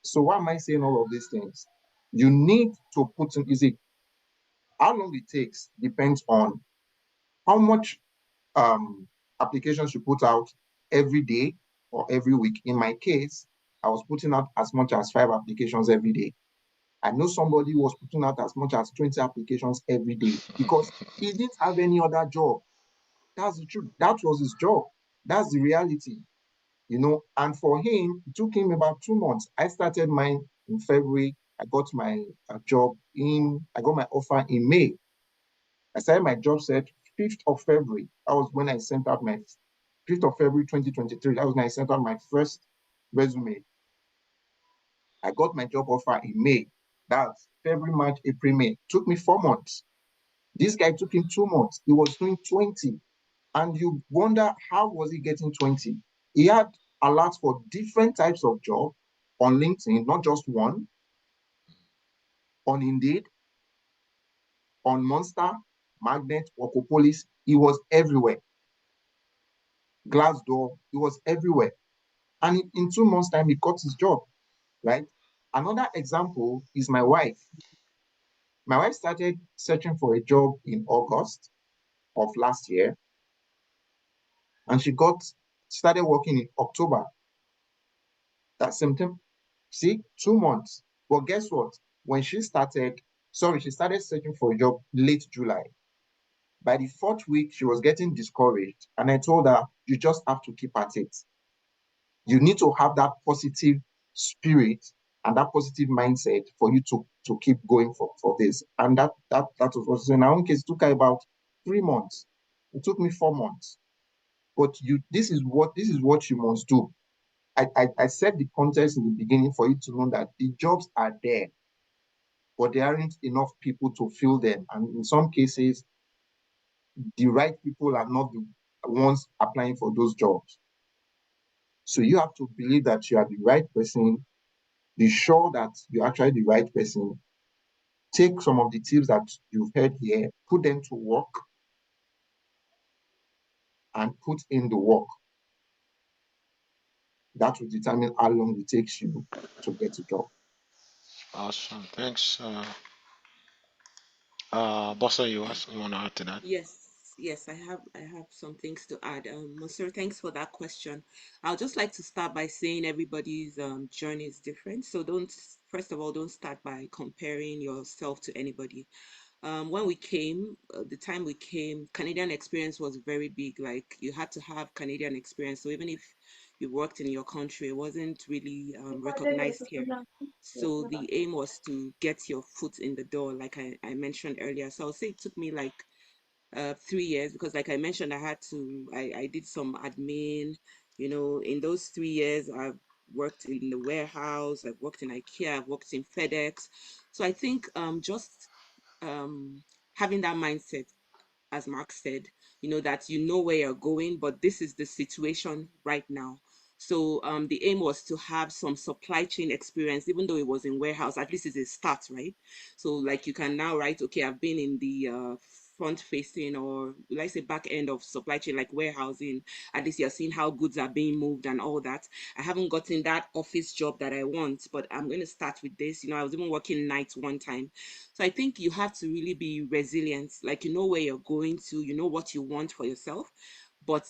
So why am I saying all of these things? You need to put in, how long it takes depends on how much applications you put out every day or every week. In my case, I was putting out as much as 5 applications every day. I know somebody who was putting out as much as 20 applications every day because he didn't have any other job. That's the truth. That was his job. That's the reality, And for him, it took him about 2 months. I started mine in February. I got my I got my offer in May. I started my job search 5th of February. That was when I sent out my 5th of February 2023. That was when I sent out my first resume. I got my job offer in May. That's February, March, April, May. It took me 4 months. This guy took him 2 months. He was doing 20. And you wonder, how was he getting 20? He had alerts for different types of job on LinkedIn, not just one, on Indeed, on Monster, Magnet, Workopolis. He was everywhere. Glassdoor, he was everywhere. And in 2 months' time, he got his job, right? Another example is my wife. My wife started searching for a job in August of last year, and she started working in October. That's September. See, 2 months. But guess what? When she started searching for a job late July. By the 4th week, she was getting discouraged. And I told her, you just have to keep at it. You need to have that positive spirit and that positive mindset for you to keep going for this. And that was what in our own case, it took her about 3 months. It took me 4 months. But this is what you must do. I set the context in the beginning for you to know that the jobs are there, but there aren't enough people to fill them. And in some cases, the right people are not the ones applying for those jobs. So you have to believe that you are the right person, be sure that you're actually the right person, take some of the tips that you've heard here, put them to work, and put in the work. That will determine how long it takes you to get a job. Awesome. Thanks. Bossa, you want to add to that? Yes, I have some things to add. Monsieur, thanks for that question. I'll just like to start by saying everybody's journey is different. So first of all, don't start by comparing yourself to anybody. When we came, the time we came, Canadian experience was very big. Like you had to have Canadian experience. So even if you worked in your country, it wasn't really recognized here. So the aim was to get your foot in the door, like I mentioned earlier. So I'll say it took me like 3 years because like I mentioned, I did some admin, in those 3 years, I've worked in the warehouse, I've worked in IKEA, I've worked in FedEx. So I think just um, having that mindset, as Mark said, that you know where you're going, but this is the situation right now. So the aim was to have some supply chain experience, even though it was in warehouse, at least it's a start, right? So like you can now write, okay, I've been in the front facing or let's say back end of supply chain, like warehousing. At least you're seeing how goods are being moved and all that. I haven't gotten that office job that I want, but I'm going to start with this. I was even working nights one time. So I think you have to really be resilient. Like, you know where you're going to, you know what you want for yourself, but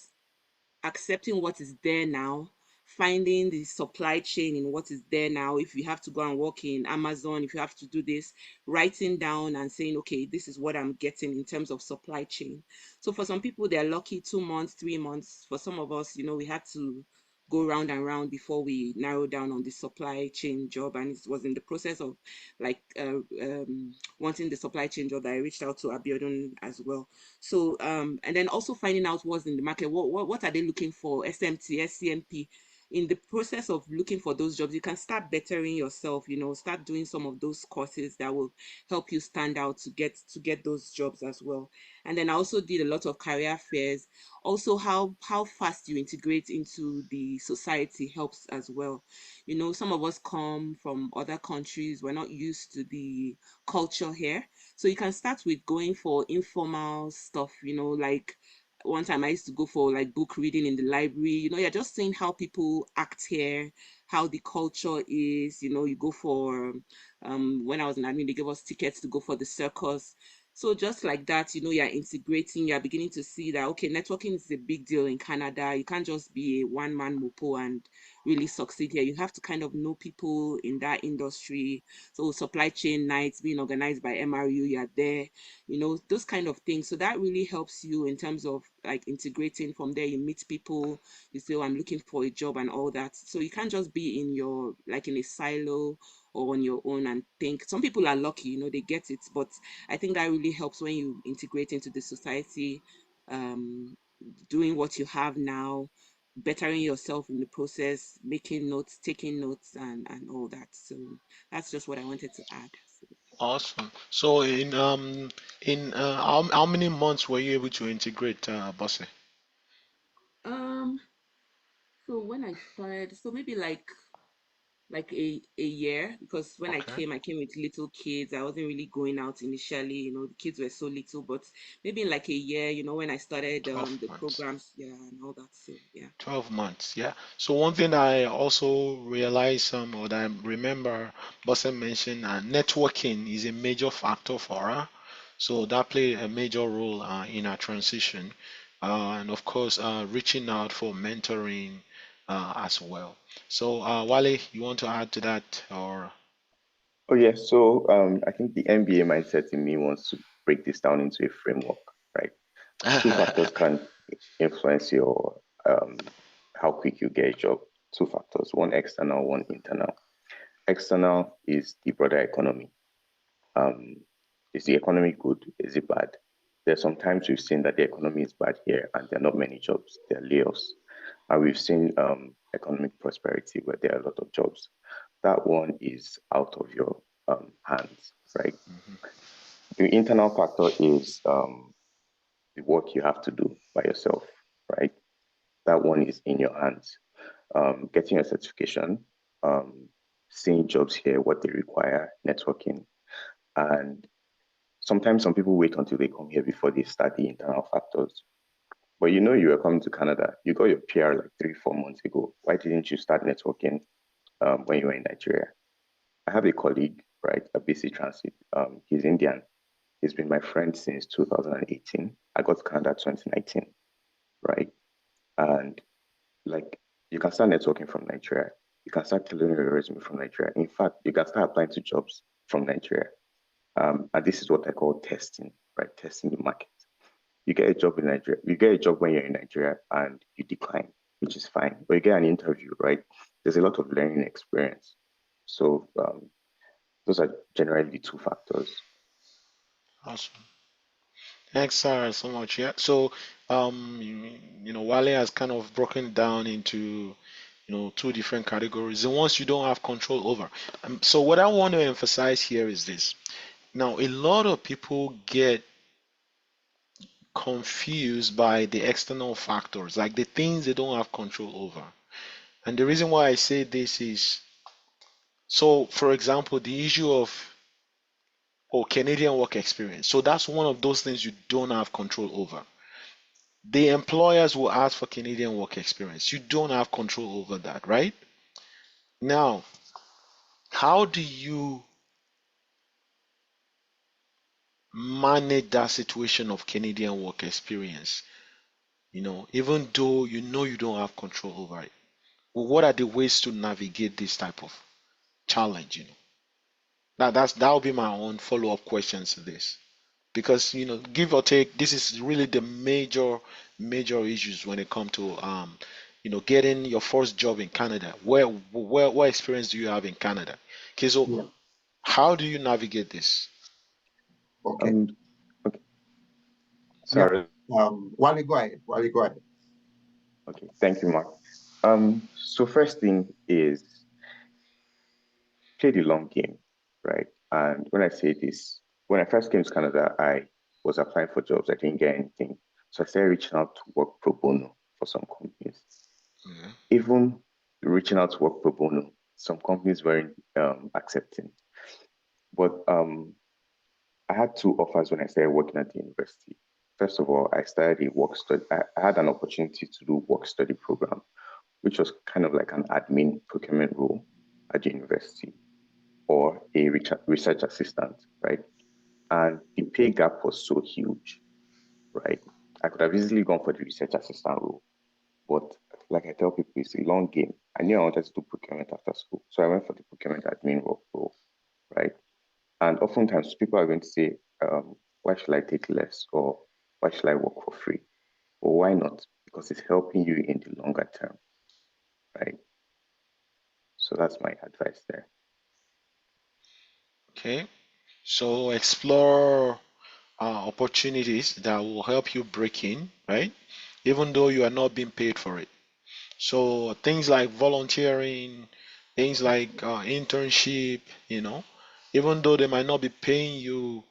accepting what is there now, finding the supply chain in what is there now. If you have to go and work in Amazon, if you have to do this, writing down and saying, okay, this is what I'm getting in terms of supply chain. So for some people, they're lucky 2 months, 3 months. For some of us, we had to go round and round before we narrow down on the supply chain job. And it was in the process of like wanting the supply chain job that I reached out to Abiodun as well. So and then also finding out what's in the market. What are they looking for? SMT, SCMP. In the process of looking for those jobs, you can start bettering yourself. Start doing some of those courses that will help you stand out to get those jobs as well. And then I also did a lot of career fairs. Also, how fast you integrate into the society helps as well. Some of us come from other countries. We're not used to the culture here. So you can start with going for informal stuff, like one time I used to go for like book reading in the library. You're just seeing how people act here, how the culture is. You go for when I was in admin, they gave us tickets to go for the circus. So just like that, you're integrating, you're beginning to see that okay, networking is a big deal in Canada. You can't just be a one-man mopo and really succeed here. You have to kind of know people in that industry. So supply chain nights being organized by MRU, you're there, those kind of things. So that really helps you in terms of like integrating. From there, you meet people, you say, oh, I'm looking for a job and all that. So you can't just be in a silo or on your own and think. Some people are lucky, they get it, but I think that really helps when you integrate into the society, um, doing what you have now, bettering yourself in the process, making notes, taking notes, and all that. So that's just what I wanted to add. So, Awesome. So how many months were you able to integrate, Bosse? um, so when I started, so maybe like a year, because when Okay, I came with little kids. I wasn't really going out initially, the kids were so little, but maybe in like a year, when I started 12 the months. programs, yeah, and all that. So yeah. 12 months, yeah. So one thing I also realized, or that I remember Bosse mentioned, networking is a major factor for her. So that played a major role in our transition. And of course, reaching out for mentoring as well. So, Wale, you want to add to that or? Oh, yeah. So I think the MBA mindset in me wants to break this down into a framework, right? Two factors can influence your how quick you get a job. Two factors, one external, one internal. External is the broader economy. Is the economy good? Is it bad? There's sometimes we've seen that the economy is bad here and there are not many jobs, there are layoffs. And we've seen economic prosperity where there are a lot of jobs. That one is out of your hands, right? The internal factor is the work you have to do by yourself, right? That one is in your hands. Getting a certification, seeing jobs here, what they require, networking. And sometimes some people wait until they come here before they start the internal factors. But you know you were coming to Canada. You got your PR like 3-4 months ago. Why didn't you start networking when you were in Nigeria? I have a colleague, right, a BC Transit. He's Indian. He's been my friend since 2018. I got to Canada 2019, right? And like, you can start networking from Nigeria. You can start tailoring your resume from Nigeria. In fact, you can start applying to jobs from Nigeria. And this is what I call testing, right? Testing the market. You get a job in Nigeria. You get a job when you're in Nigeria and you decline, which is fine. But you get an interview, right? There's a lot of learning experience. So those are generally the two factors. Awesome. Thanks, Sarah, so much. Yeah. So, Wale has kind of broken down into, two different categories. The ones you don't have control over. So, what I want to emphasize here is this. Now, a lot of people get confused by the external factors, like the things they don't have control over. And the reason why I say this is, so for example, the issue of Canadian work experience. So that's one of those things you don't have control over. The employers will ask for Canadian work experience. You don't have control over that, right? Now, how do you manage that situation of Canadian work experience? Even though you don't have control over it. Well, what are the ways to navigate this type of challenge? That will be my own follow-up questions to this. Because give or take, this is really the major issues when it comes to getting your first job in Canada. What experience do you have in Canada? Okay, so Yeah. how do you navigate this? Okay. Okay. Sorry. Wally, go ahead. Wally, go ahead. Okay. Thank you, Mark. So first thing is play the long game, right? And when I say this, when I first came to Canada, I was applying for jobs. I didn't get anything. So I started reaching out to work pro bono for some companies. Yeah. Even reaching out to work pro bono, some companies weren't accepting. But I had two offers when I started working at the university. First of all, I started a work study. I had an opportunity to do work study program, which was kind of like an admin procurement role at the university, or a research assistant, right? And the pay gap was so huge, right? I could have easily gone for the research assistant role, but like I tell people, it's a long game. I knew I wanted to do procurement after school, so I went for the procurement admin role, right? And oftentimes people are going to say, why should I take less, or why should I work for free? Or why not? Because it's helping you in the longer term, right? So that's my advice there. Okay, so explore opportunities that will help you break in, right? Even though you are not being paid for it. So things like volunteering, things like internship, even though they might not be paying you,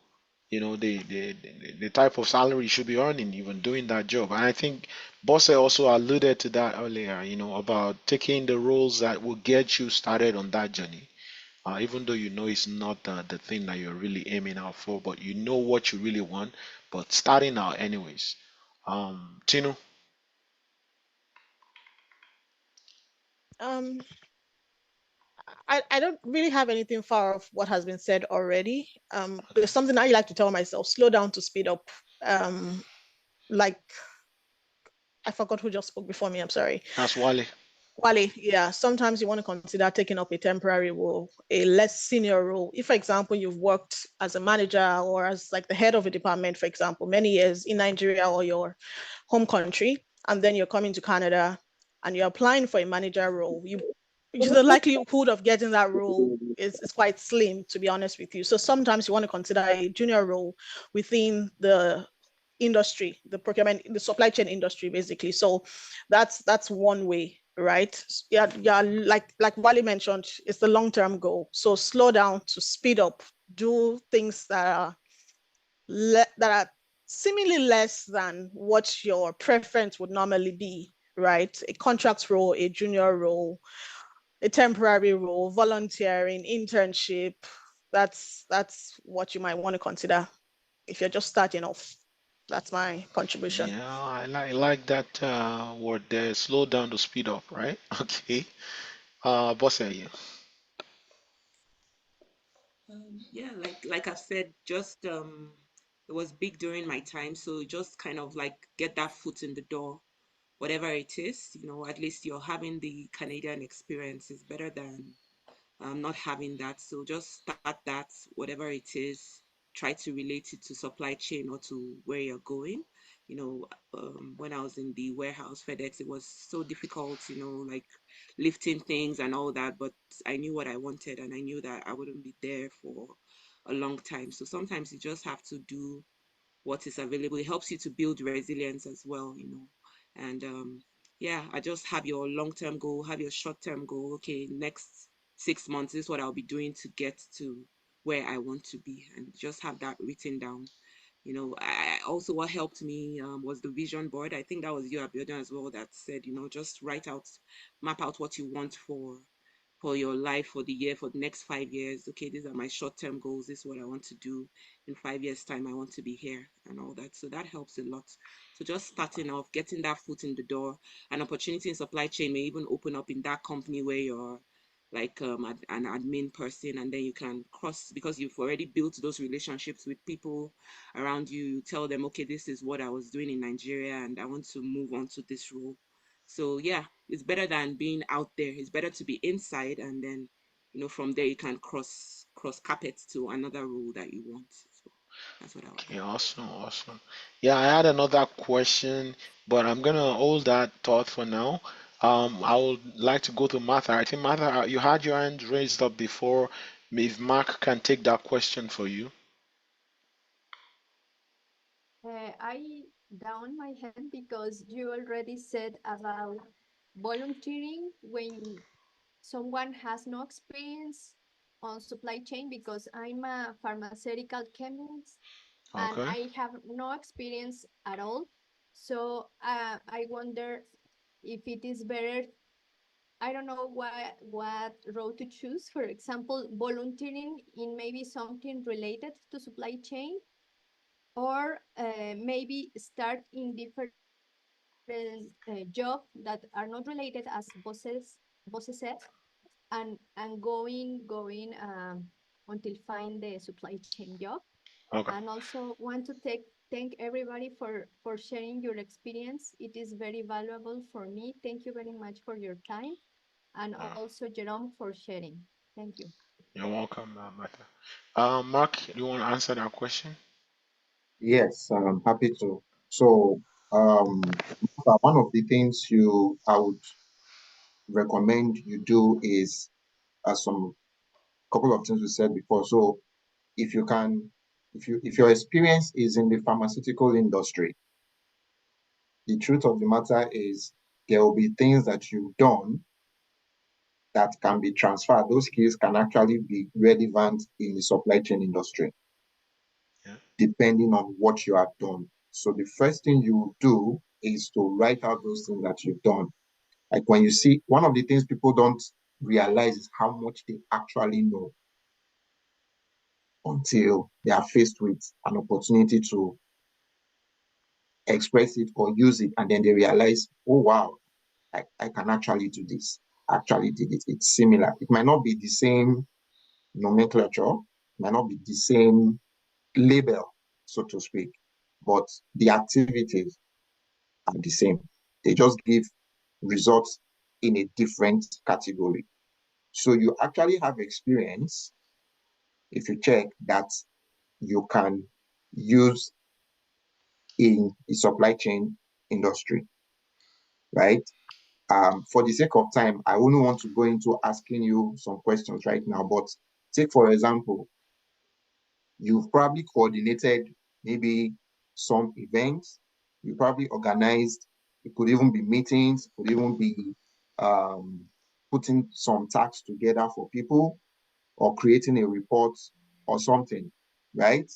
the type of salary you should be earning even doing that job. And I think Bosse also alluded to that earlier, about taking the roles that will get you started on that journey. Even though it's not the thing that you're really aiming out for, but you know what you really want, but starting out anyways. Tino? Um, I don't really have anything far off what has been said already. There's something I like to tell myself: slow down to speed up. Like I forgot who just spoke before me. I'm sorry. That's Wale. Wale, yeah, sometimes you want to consider taking up a temporary role, a less senior role. If, for example, you've worked as a manager or as like the head of a department, for example, many years in Nigeria or your home country, and then you're coming to Canada and you're applying for a manager role, the likelihood of getting that role is quite slim, to be honest with you. So sometimes you want to consider a junior role within the industry, the procurement, the supply chain industry, basically. So that's one way right? Yeah, like Wally mentioned, it's the long-term goal. So slow down to speed up, do things that are seemingly less than what your preference would normally be, right? A contract role, a junior role, a temporary role, volunteering, internship. That's what you might want to consider if you're just starting off. That's my contribution. Yeah, I like that word there. Slow down to speed up, right? Okay. Boss, you. Yeah, like I've said, just it was big during my time, so just kind of like get that foot in the door, whatever it is, at least you're having the Canadian experience is better than not having that. So just start that, whatever it is, try to relate it to supply chain or to where you're going. When I was in the warehouse, FedEx, it was so difficult, like lifting things and all that, but I knew what I wanted and I knew that I wouldn't be there for a long time. So sometimes you just have to do what is available. It helps you to build resilience as well. And yeah, I just have your long-term goal, have your short-term goal. Okay, next 6 months is what I'll be doing to get to where I want to be, and just have that written down. I also, what helped me was the vision board. I think that was you, Abiodun, as well, that said, just map out what you want for your life, for the year, for the next 5 years. Okay, these are my short-term goals. This is what I want to do in 5 years' time. I want to be here and all that. So that helps a lot. So just starting off, getting that foot in the door, an opportunity in supply chain may even open up in that company where you're like an admin person, and then you can cross because you've already built those relationships with people around you. You tell them, okay, this is what I was doing in Nigeria and I want to move on to this role. So yeah, it's better than being out there. It's better to be inside, and then from there you can cross carpets to another role that you want. So that's what I would Okay, add. awesome, awesome. Yeah, I had another question, but I'm gonna hold that thought for now. I would like to go to Martha. I think Martha, you had your hand raised up before. If Mark can take that question for you. I down my hand because you already said about volunteering when someone has no experience on supply chain, because I'm a pharmaceutical chemist and Okay. I have no experience at all. So I wonder if it is better. I don't know what road to choose. For example, volunteering in maybe something related to supply chain, or maybe start in different jobs that are not related, as bosses said, and going until find the supply chain job. Okay. And also want to thank everybody for sharing your experience. It is very valuable for me. Thank you very much for your time, and Uh, also Jerome for sharing. Thank you. you're welcome, Martha. Mark, do you want to answer that question? Yes, I'm happy to. So, one of the things I would recommend you do is some couple of things we said before. So, if you can, if your experience is in the pharmaceutical industry, the truth of the matter is there will be things that you've done that can be transferred. Those skills can actually be relevant in the supply chain industry, Yeah. depending on what you have done. So the first thing you do is to write out those things that you've done. Like when you see, one of the things people don't realize is how much they actually know until they are faced with an opportunity to express it or use it. And then they realize, oh, wow, I can actually do this. I actually did it. It's similar. It might not be the same nomenclature, might not be the same label, so to speak, but the activities are the same. They just give results in a different category. So you actually have experience, if you check, that you can use in the supply chain industry, right? For the sake of time, I wouldn't want to go into asking you some questions right now, but take, for example, you've probably coordinated maybe some events, you probably organized, it could even be meetings, it could even be putting some tasks together for people or creating a report or something, right?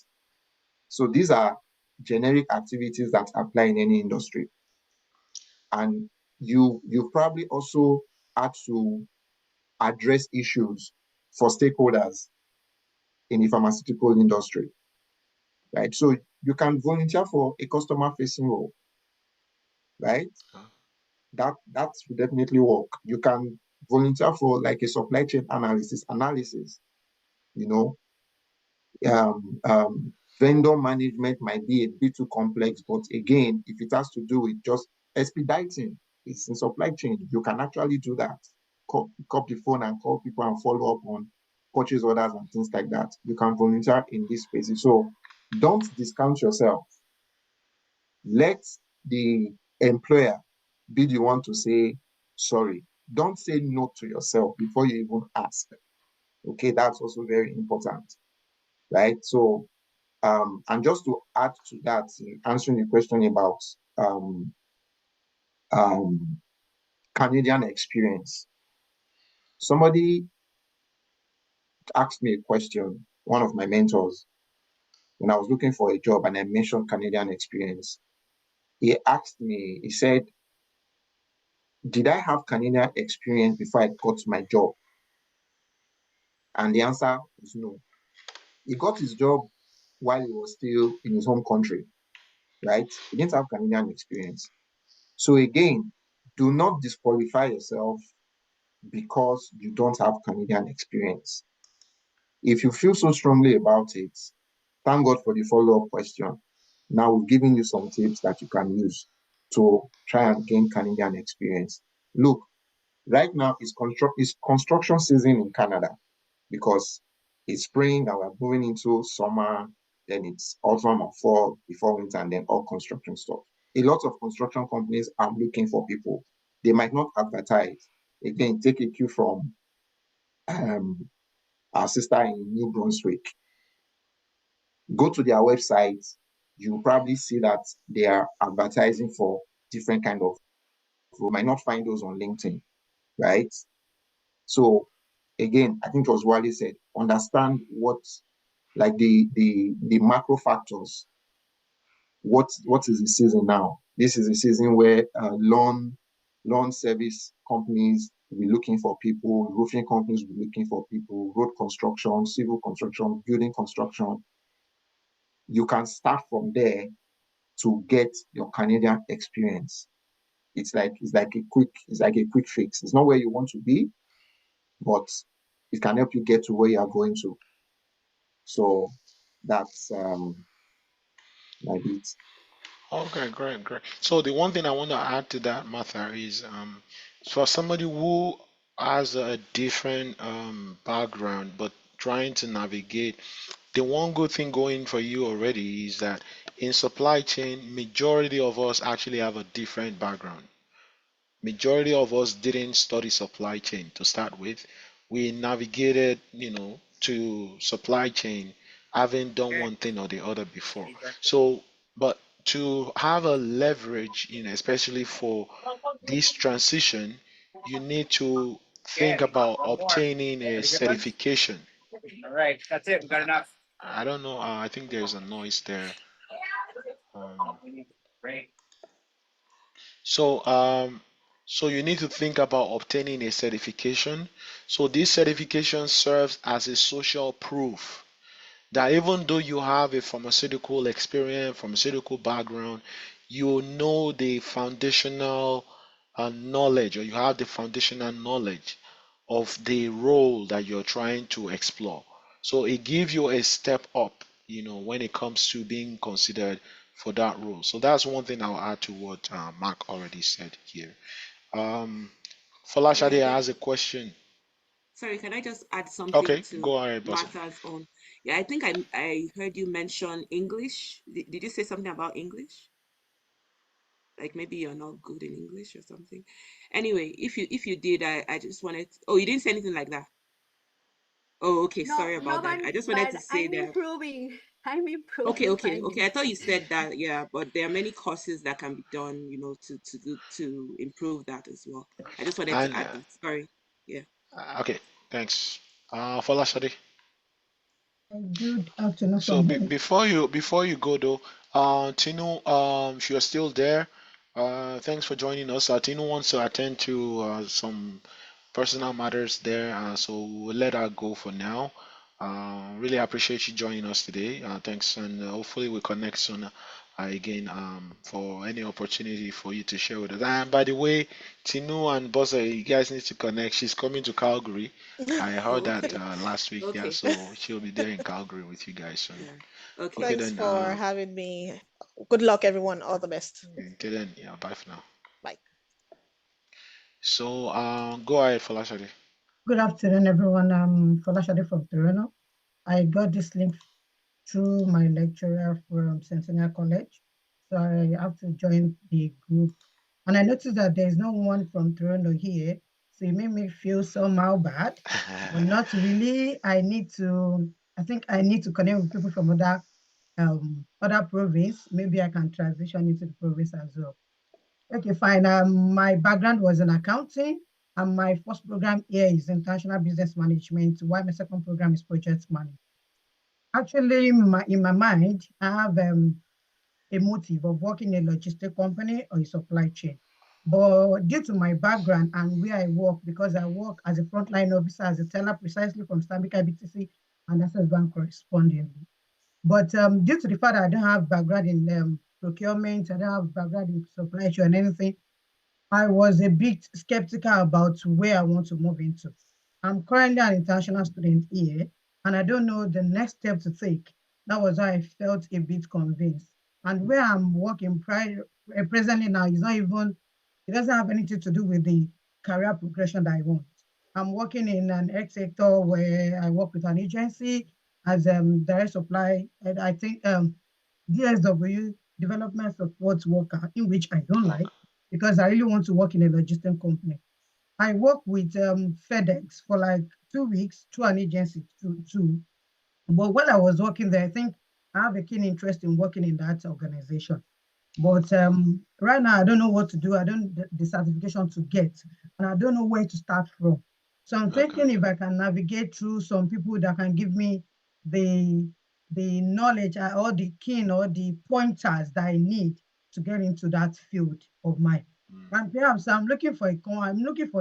So these are generic activities that apply in any industry. And you probably also had to address issues for stakeholders in the pharmaceutical industry, right? So you can volunteer for a customer facing role, right? That will definitely work. You can volunteer for like a supply chain analysis, you know. Vendor management might be a bit too complex, but again, if it has to do with just expediting, it's in supply chain, you can actually do that. Pick up the phone and call people and follow up on purchase orders and things like that. You can volunteer in these spaces. So don't discount yourself. Let the employer be the one to say sorry. Don't say no to yourself before you even ask. Okay, that's also very important, right? So, and just to add to that, answering the question about Canadian experience, somebody asked me a question, one of my mentors, when I was looking for a job and I mentioned Canadian experience. He asked me, he said, did I have Canadian experience before I got my job? And the answer was no. He got his job while he was still in his home country, right? He didn't have Canadian experience. So again, do not disqualify yourself because you don't have Canadian experience. If you feel so strongly about it, thank God for the follow-up question. Now we've given you some tips that you can use to try and gain Canadian experience. Look, right now it's construction season in Canada because it's spring and we're moving into summer, then it's autumn or fall before winter, and then all construction stuff. A lot of construction companies are looking for people. They might not advertise. Again, take a cue from our sister in New Brunswick. Go to their website, you'll probably see that they are advertising for different kind of, you might not find those on LinkedIn, right? So again, I think it was Wally said, understand what, like the macro factors. What is the season now? This is a season where lawn service companies will be looking for people, roofing companies will be looking for people, road construction, civil construction, building construction. You can start from there to get your Canadian experience. It's like a quick fix. It's not where you want to be, but it can help you get to where you are going to. So that's my bit. Okay, great, great. So the one thing I want to add to that, Martha, is for somebody who has a different background but trying to navigate, the one good thing going for you already is that in supply chain, majority of us actually have a different background. Majority of us didn't study supply chain to start with. We navigated, to supply chain having done one thing or the other before. So, but to have a leverage, especially for this transition, you need to think about obtaining a certification. I don't know. I think there's a noise there. Um, So, so you need to think about obtaining a certification. So this certification serves as a social proof that even though you have a pharmaceutical experience, pharmaceutical background, you know the foundational knowledge, or you have the foundational knowledge of the role that you're trying to explore. So it gives you a step up, when it comes to being considered for that role. So that's one thing I'll add to what Mark already said here. Um, Sorry, Falashade has a question. can I just add something Okay, to go ahead, Bossy. Martha's own? Yeah, I think I heard you mention English. Did you say something about English? Like maybe you're not good in English or something. Anyway, if you did, I just wanted. Oh, you didn't say anything like that. Oh, okay. No, Sorry no, about that. I just wanted to but say I'm that. improving. I'm Okay, improving okay, my okay. I thought you English. said that, yeah, but there are many courses that can be done, to improve that as well. I just wanted to And add that. Sorry. Yeah. okay, thanks. Folashade. Good afternoon So from before you go though, Tino, if you're still there, thanks for joining us. Tino wants to attend to some personal matters there, so we'll let her go for now. Really appreciate you joining us today. Thanks, and hopefully we connect soon again for any opportunity for you to share with us. And by the way, Tino and Bossa, you guys need to connect. She's coming to Calgary. I heard Oh, that last week, yeah, okay. so she'll be there in Calgary with you guys soon. Yeah. Okay. Okay, Thanks then, for having me. Good luck, everyone. All the best. okay, then, yeah, bye for now. Bye. So, go ahead, Falashade. Good afternoon, everyone. I'm Folashade from Toronto. I got this link through my lecturer from Centennial College. So I have to join the group. And I noticed that there's no one from Toronto here. So it made me feel somehow bad, but not really. I think I need to connect with people from other province. Maybe I can transition into the province as well. Okay, fine. My background was in accounting, and my first program here is international business management, while my second program is project management. Actually, in my mind, I have a motive of working in a logistic company or a supply chain. But due to my background and where I work, because I work as a frontline officer, as a teller, precisely from Stanbic IBTC and Access Bank correspondingly. But due to the fact that I don't have background in procurement, I don't have background in supply chain or anything, I was a bit skeptical about where I want to move into. I'm currently an international student here, and I don't know the next step to take. That was why I felt a bit convinced. And where I'm working presently now is not even, it doesn't have anything to do with the career progression that I want. I'm working in an X sector where I work with an agency as direct supply, and I think DSW, development support worker, in which I don't like because I really want to work in a logistics company. I work with FedEx for like 2 weeks through an agency too. But while I was working there, I think I have a keen interest in working in that organization. But right now, I don't know what to do. I don't the certification to get, and I don't know where to start from. So I'm Okay. thinking if I can navigate through some people that can give me the the knowledge or the keen or the pointers that I need to get into that field of mine. Mm. And perhaps I'm looking for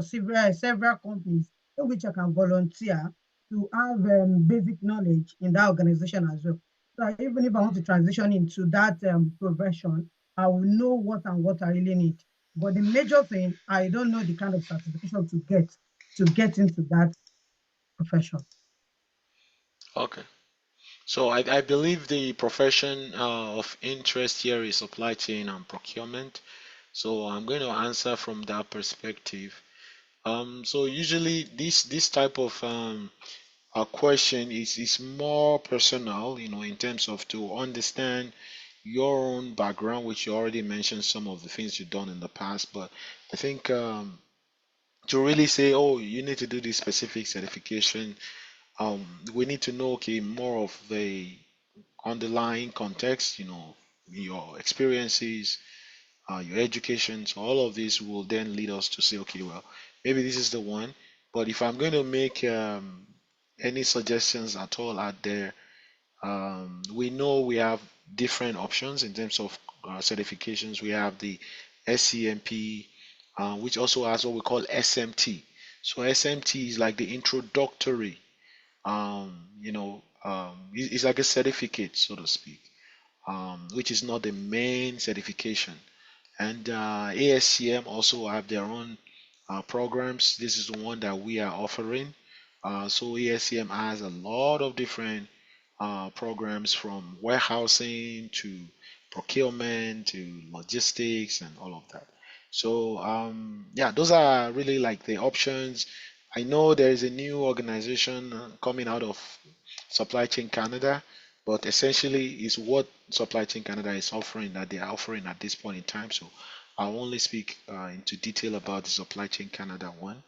several companies in which I can volunteer to have basic knowledge in that organization as well. So even if I want to transition into that profession, I will know what I really need. But the major thing, I don't know the kind of certification to get into that profession. Okay. So I believe the profession of interest here is supply chain and procurement. So I'm going to answer from that perspective. So usually this type of question is more personal, in terms of to understand your own background, which you already mentioned some of the things you've done in the past. But I think to really say, oh, you need to do this specific certification, we need to know, okay, more of the underlying context, your experiences, your education. So all of this will then lead us to say, okay, well, maybe this is the one. But if I'm going to make any suggestions at all out there, we know we have different options in terms of certifications. We have the SCMP, which also has what we call SMT. So SMT is like the introductory, it's like a certificate, so to speak, which is not the main certification. And ASCM also have their own programs. This is the one that we are offering. So ASCM has a lot of different programs, from warehousing to procurement to logistics and all of that. So yeah, those are really like the options. I know there is a new organization coming out of Supply Chain Canada, but essentially is what Supply Chain Canada is offering, that they are offering at this point in time. So I'll only speak into detail about the Supply Chain Canada one.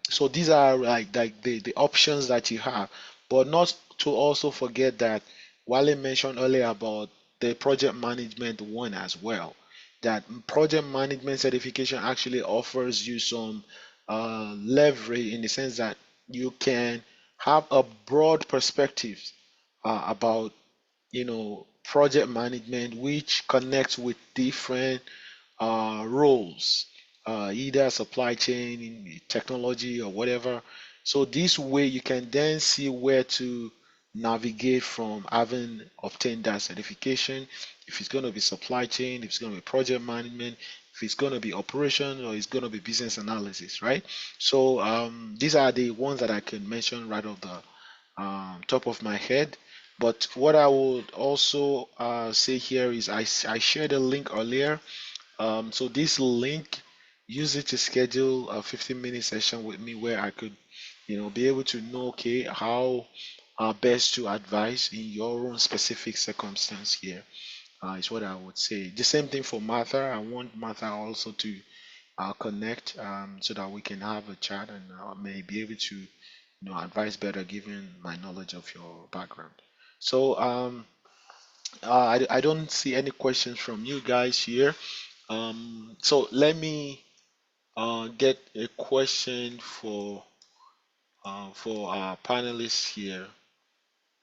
So these are like the options that you have, but not to also forget that Wale mentioned earlier about the project management one as well. That project management certification actually offers you some leverage in the sense that you can have a broad perspective about project management, which connects with different roles, either supply chain, in technology, or whatever. So this way you can then see where to navigate from having obtained that certification. If it's going to be supply chain, if it's going to be project management, if it's going to be operation, or it's going to be business analysis, right? So these are the ones that I can mention right off the top of my head. But what I would also say here is I shared a link earlier. So this link, use it to schedule a 15-minute session with me where I could, be able to know, okay, how best to advise in your own specific circumstance here, is what I would say. The same thing for Martha. I want Martha also to connect so that we can have a chat and may be able to, advise better given my knowledge of your background. So I don't see any questions from you guys here. So let me get a question for our panelists here.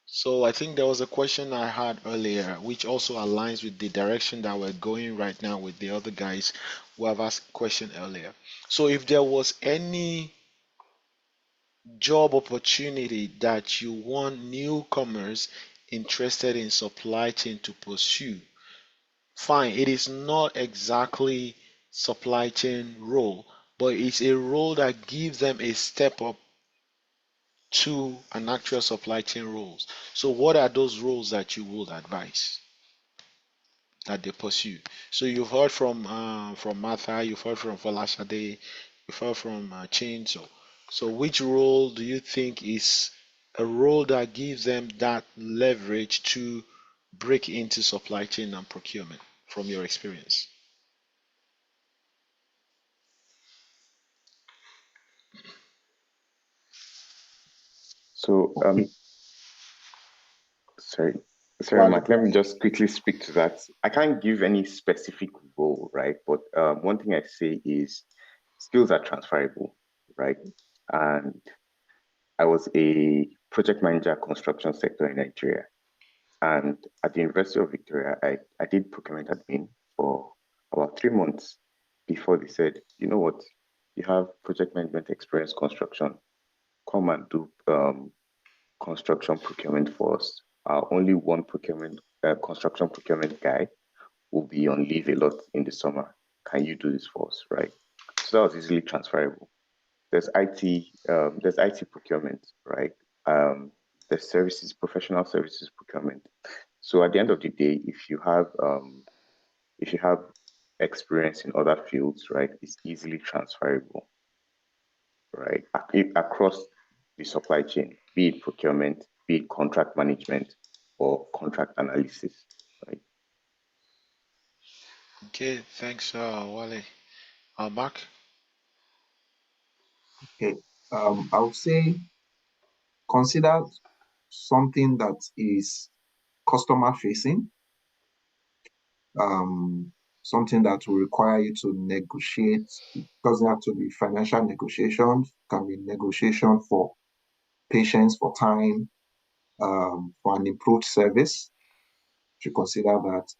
So I think there was a question I had earlier, which also aligns with the direction that we're going right now with the other guys who have asked a question earlier. So if there was any job opportunity that you want newcomers interested in supply chain to pursue, fine, it is not exactly supply chain role, but it's a role that gives them a step up to an actual supply chain roles. So what are those roles that you would advise that they pursue? So you've heard from Martha, you've heard from Falashade, you've heard from Chainsaw. So which role do you think is a role that gives them that leverage to break into supply chain and procurement from your experience? So, Okay. sorry, Well, Mark, let me just quickly speak to that. I can't give any specific role, right? But one thing I say is skills are transferable, right? And I was a project manager construction sector in Nigeria. And at the University of Victoria, I did procurement admin for about 3 months before they said, you know what, you have project management experience construction, come and do construction procurement for us. Only one construction procurement guy will be on leave a lot in the summer. Can you do this for us, right? So that was easily transferable. There's IT procurement, right? There's services, professional services procurement. So at the end of the day, if you have experience in other fields, right, it's easily transferable, right, across the supply chain, be it procurement, be it contract management, or contract analysis, right? Okay, thanks, Wale. Mark? okay. I would say consider something that is customer facing, something that will require you to negotiate. It doesn't have to be financial negotiations, it can be negotiation for patience, for time, for an improved service. To consider that.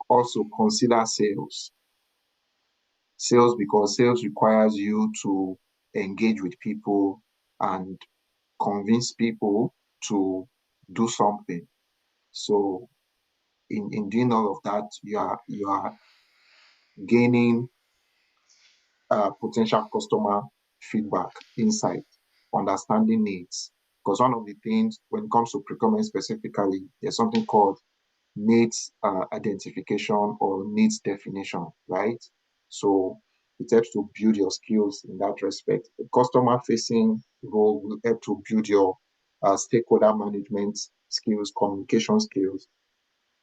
Also consider sales. Sales, because sales requires you to engage with people and convince people to do something. So in doing all of that, you are gaining potential customer feedback, insight, understanding needs. Because one of the things when it comes to procurement specifically, there's something called needs identification or needs definition, right? So it helps to build your skills in that respect. The customer facing role will help to build your stakeholder management skills, communication skills.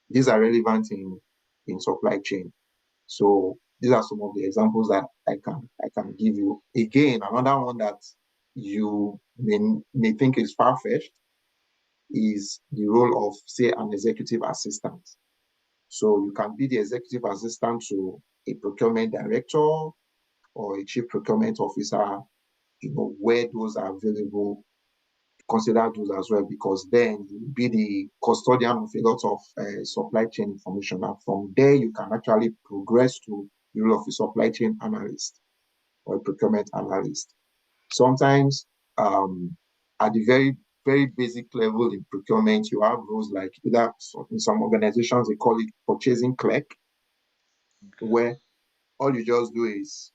These are relevant in supply chain. So these are some of the examples that I can give you. Again, another one that you may think is far-fetched is the role of, say, an executive assistant. So you can be the executive assistant to a procurement director or a chief procurement officer, where those are available, consider those as well, because then you'll be the custodian of a lot of supply chain information. And from there, you can actually progress to the role of a supply chain analyst or a procurement analyst. Sometimes, at the very, very basic level in procurement, you have roles like either in some organizations, they call it purchasing clerk, where all you just do is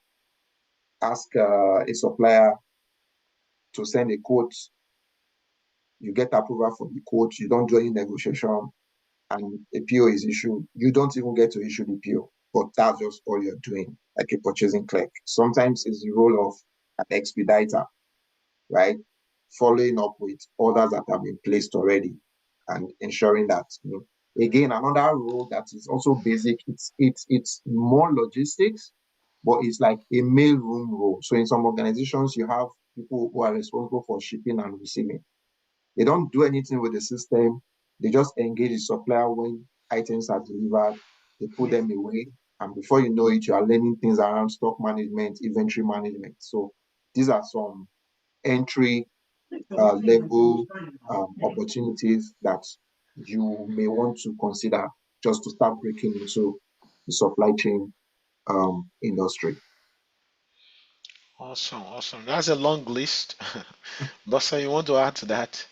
ask a supplier to send a quote, you get approval for the quote, you don't do any negotiation, and a PO is issued. You don't even get to issue the PO, but that's just all you're doing, like a purchasing clerk. Sometimes it's the role of an expediter, right? Following up with orders that have been placed already and ensuring that, again, another role that is also basic, it's more logistics, but it's like a mailroom role. So in some organizations, you have people who are responsible for shipping and receiving. They don't do anything with the system. They just engage the supplier when items are delivered. They put them away. And before you know it, you are learning things around stock management, inventory management. So these are some entry level opportunities that you may want to consider just to start breaking into the supply chain industry. Awesome, awesome. That's a long list. Bossa, you want to add to that?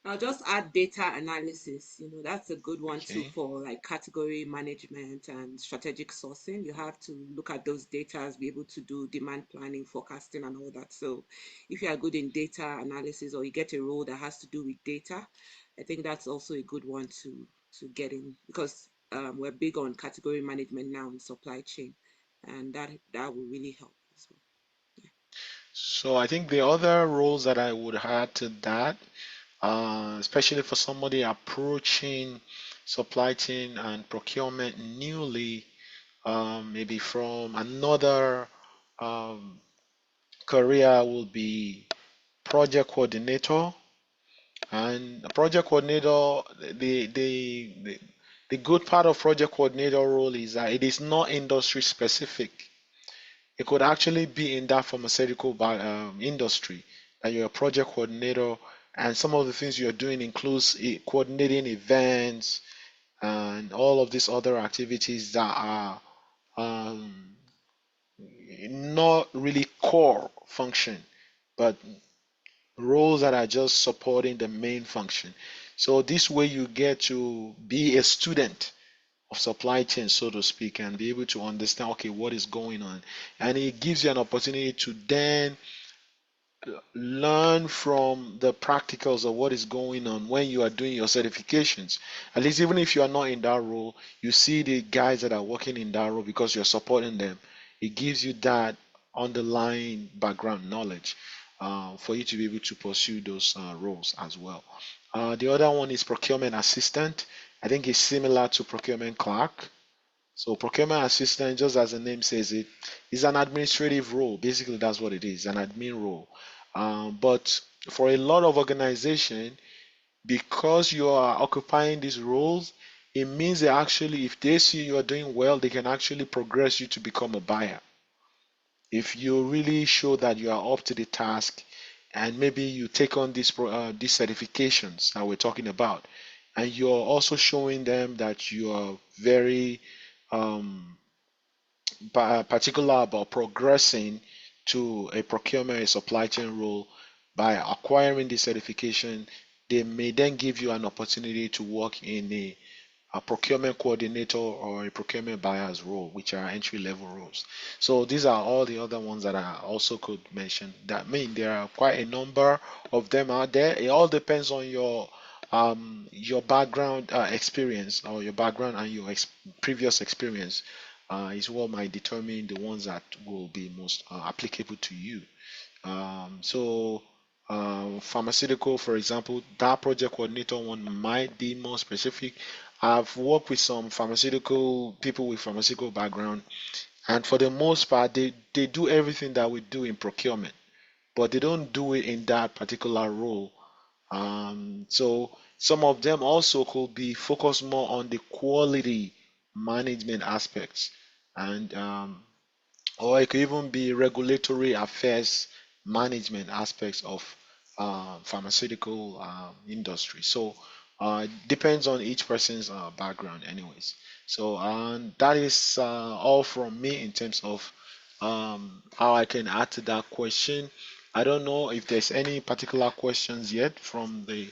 I'll just add data analysis. That's a good one too Okay. for like category management and strategic sourcing. You have to look at those data, be able to do demand planning, forecasting, and all that. So if you are good in data analysis or you get a role that has to do with data, I think that's also a good one to get in, because we're big on category management now in supply chain, and that will really help as well. So I think the other roles that I would add to that, especially for somebody approaching supply chain and procurement newly, maybe from another um, career, will be project coordinator. And a project coordinator, the the good part of project coordinator role is that it is not industry specific. It could actually be in that pharmaceutical industry that you're a project coordinator, and some of the things you're doing includes coordinating events and all of these other activities that are um, not really core function, but roles that are just supporting the main function. So this way you get to be a student of supply chain, so to speak, and be able to understand, okay, what is going on. And it gives you an opportunity to then learn from the practicals of what is going on when you are doing your certifications. At least, even if you are not in that role, you see the guys that are working in that role because you're supporting them. It gives you that underlying background knowledge for you to be able to pursue those roles as well. The other one is procurement assistant. I think it's similar to procurement clerk. So procurement assistant, just as the name says it, is an administrative role. Basically, that's what it is, an admin role. But for a lot of organization, because you are occupying these roles, it means that actually, if they see you are doing well, they can actually progress you to become a buyer. If you really show that you are up to the task, and maybe you take on these certifications that we're talking about, and you're also showing them that you are very um, particular about progressing to a procurement, a supply chain role by acquiring the certification, they may then give you an opportunity to work in a procurement coordinator or a procurement buyer's role, which are entry level roles. So these are all the other ones that I also could mention. That mean there are quite a number of them out there. It all depends on your background experience, or your background and your previous experience is what might determine the ones that will be most applicable to you. So, pharmaceutical, for example, that project coordinator one might be more specific. I've worked with some pharmaceutical people with pharmaceutical background, and for the most part, they do everything that we do in procurement, but they don't do it in that particular role. So some of them also could be focused more on the quality management aspects, and or it could even be regulatory affairs management aspects of pharmaceutical industry. So it depends on each person's background, anyways. So that is all from me in terms of how I can add to that question. I don't know if there's any particular questions yet from the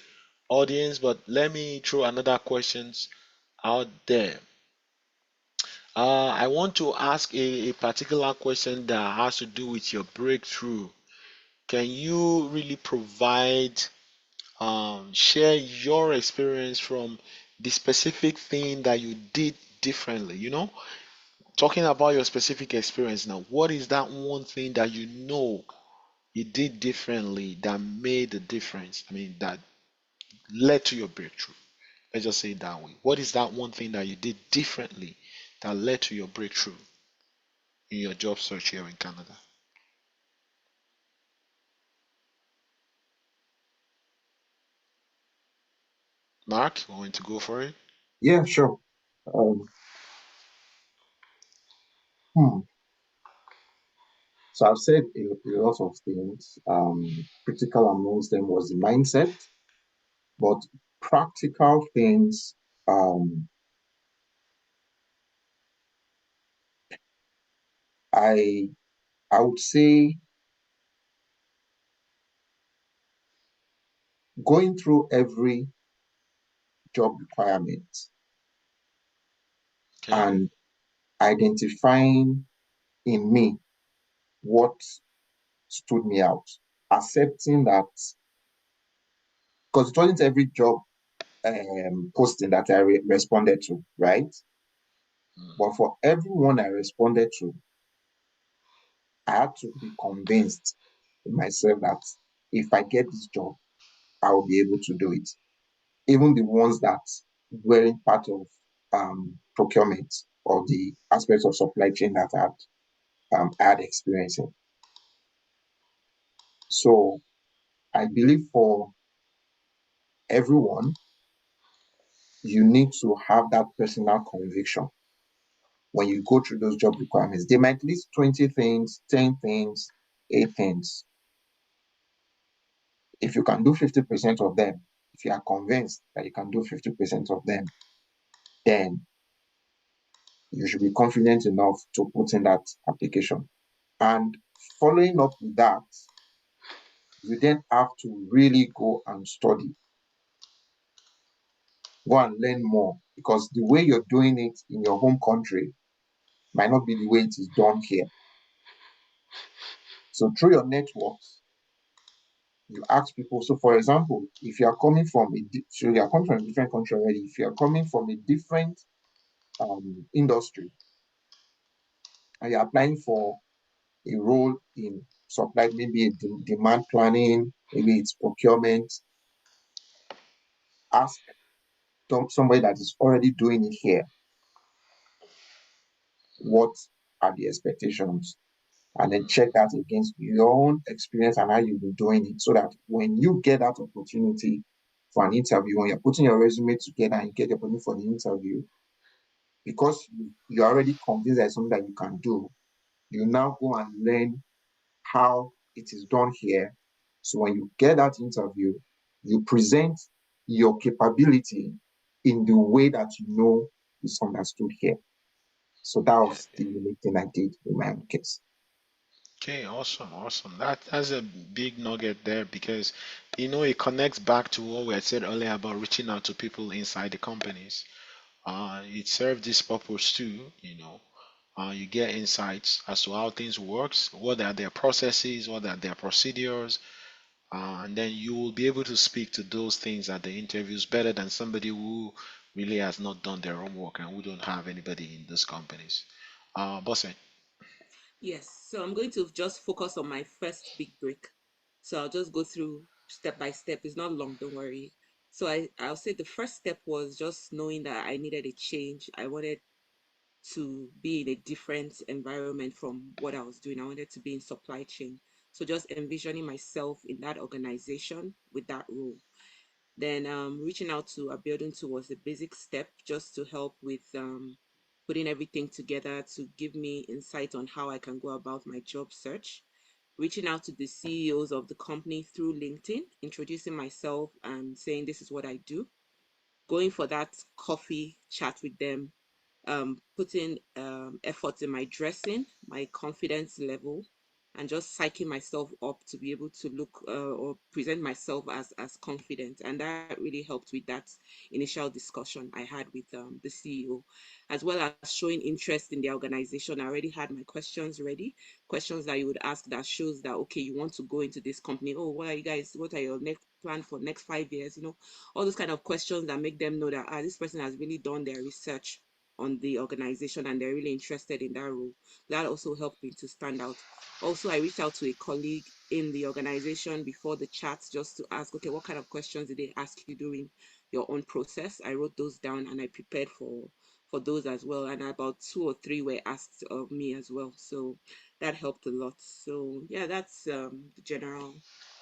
audience, but let me throw another questions out there. I want to ask a particular question that has to do with your breakthrough. Can you really provide, share your experience from the specific thing that you did differently? Talking about your specific experience now, what is that one thing that you did differently that made the difference? I mean, that led to your breakthrough. Let's just say it that way. What is that one thing that you did differently that led to your breakthrough in your job search here in Canada? Mark, you want to go for it? Yeah, sure. Um, hmm. So I've said a lot of things. Critical amongst them was the mindset, but practical things, um, I I would say going through every job requirement Okay. and identifying in me what stood me out, accepting that because it wasn't every job posting that I responded to, right? Mm. But for everyone I responded to, I had to be convinced in myself that if I get this job, I will be able to do it. Even the ones that weren't part of procurement or the aspects of supply chain that I had experience in. So I believe for everyone, you need to have that personal conviction when you go through those job requirements. They might list 20 things, 10 things, 8 things. If you can do 50% of them, if you are convinced that you can do 50% of them, then you should be confident enough to put in that application. And following up with that, you then have to really go and study, go and learn more, because the way you're doing it in your home country might not be the way it is done here. So through your networks, you ask people. So for example, if you are coming from so you are coming from a different country already, if you are coming from a different industry and you're applying for a role in supply, maybe a demand planning, maybe it's procurement, ask somebody that is already doing it here, what are the expectations? And then check that against your own experience and how you've been doing it so that when you get that opportunity for an interview, when you're putting your resume together and you get the opportunity for the interview, because you're already convinced that it's something that you can do, you now go and learn how it is done here. So when you get that interview, you present your capability in the way that you know is understood here. So that was the unique thing I did in my own case. Okay, awesome, awesome. That's a big nugget there because it connects back to what we had said earlier about reaching out to people inside the companies. It serves this purpose too. You get insights as to how things works, what are their processes, what are their procedures, and then you will be able to speak to those things at the interviews better than somebody who really has not done their homework and who don't have anybody in those companies. Bosse. Yes, so I'm going to just focus on my first big break. So I'll just go through step by step. It's not long, don't worry. So I'll say the first step was just knowing that I needed a change. I wanted to be in a different environment from what I was doing. I wanted to be in supply chain. So just envisioning myself in that organization with that role. Then reaching out to Abiodun too was a basic step just to help with putting everything together to give me insight on how I can go about my job search. Reaching out to the CEOs of the company through LinkedIn, introducing myself and saying this is what I do. Going for that coffee chat with them, putting effort in my dressing, my confidence level, and just psyching myself up to be able to look or present myself as confident. And that really helped with that initial discussion I had with the CEO, as well as showing interest in the organization. I already had my questions ready, questions that you would ask that shows that, okay, you want to go into this company. Oh, what are you guys, what are your next plan for next 5 years? All those kind of questions that make them know that this person has really done their research on the organization and they're really interested in that role. That also helped me to stand out. Also, I reached out to a colleague in the organization before the chat just to ask, okay, what kind of questions did they ask you during your own process? I wrote those down and I prepared for those as well. And about 2 or 3 were asked of me as well. So that helped a lot. So yeah, that's the general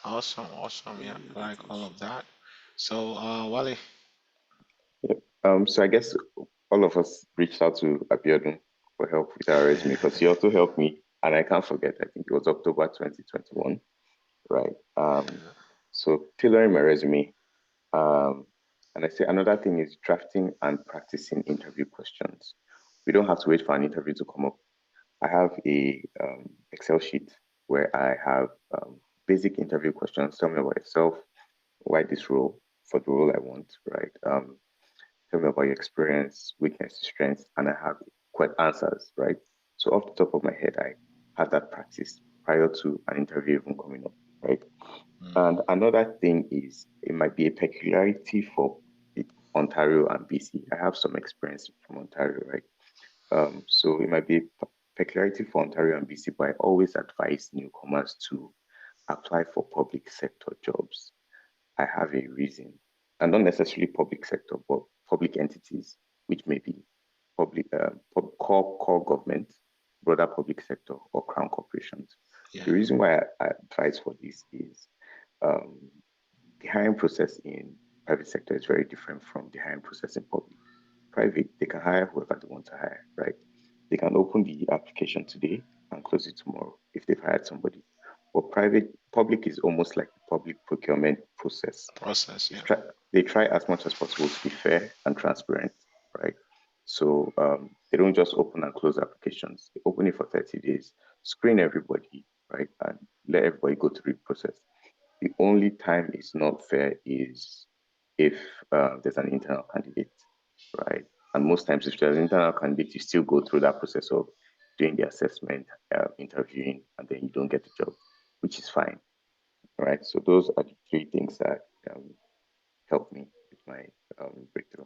Awesome, awesome. Yeah, I like all invitation. of that. So, Wale. Yeah. So I guess all of us reached out to Abiodun for help with our resume because he also helped me, and I can't forget. I think it was October 2021, right? So tailoring my resume. And I say another thing is drafting and practicing interview questions. We don't have to wait for an interview to come up. I have a Excel sheet where I have basic interview questions. Tell me about yourself, why this role, for the role I want, right? Tell me about your experience, weakness, strengths, and I have quick answers, right? So off the top of my head, I have that practice prior to an interview even coming up, right? And another thing is it might be a peculiarity for Ontario and BC. I have some experience from Ontario, right? So it might be a peculiarity for Ontario and BC, but I always advise newcomers to apply for public sector jobs. I have a reason, and not necessarily public sector, but public entities, which may be public, core government, broader public sector, or crown corporations. Yeah. The reason why I advise for this is um, the hiring process in private sector is very different from the hiring process in public. Private, they can hire whoever they want to hire, right? They can open the application today and close it tomorrow if they've hired somebody. But public is almost like the public procurement process. Process, yeah. They try as much as possible to be fair and transparent, right? So they don't just open and close applications. They open it for 30 days, screen everybody, right? And let everybody go through the process. The only time it's not fair is if there's an internal candidate, right? And most times, if there's an internal candidate, you still go through that process of doing the assessment, interviewing, and then you don't get the job, which is fine, right? So those are the 3 things that helped me with my breakthrough.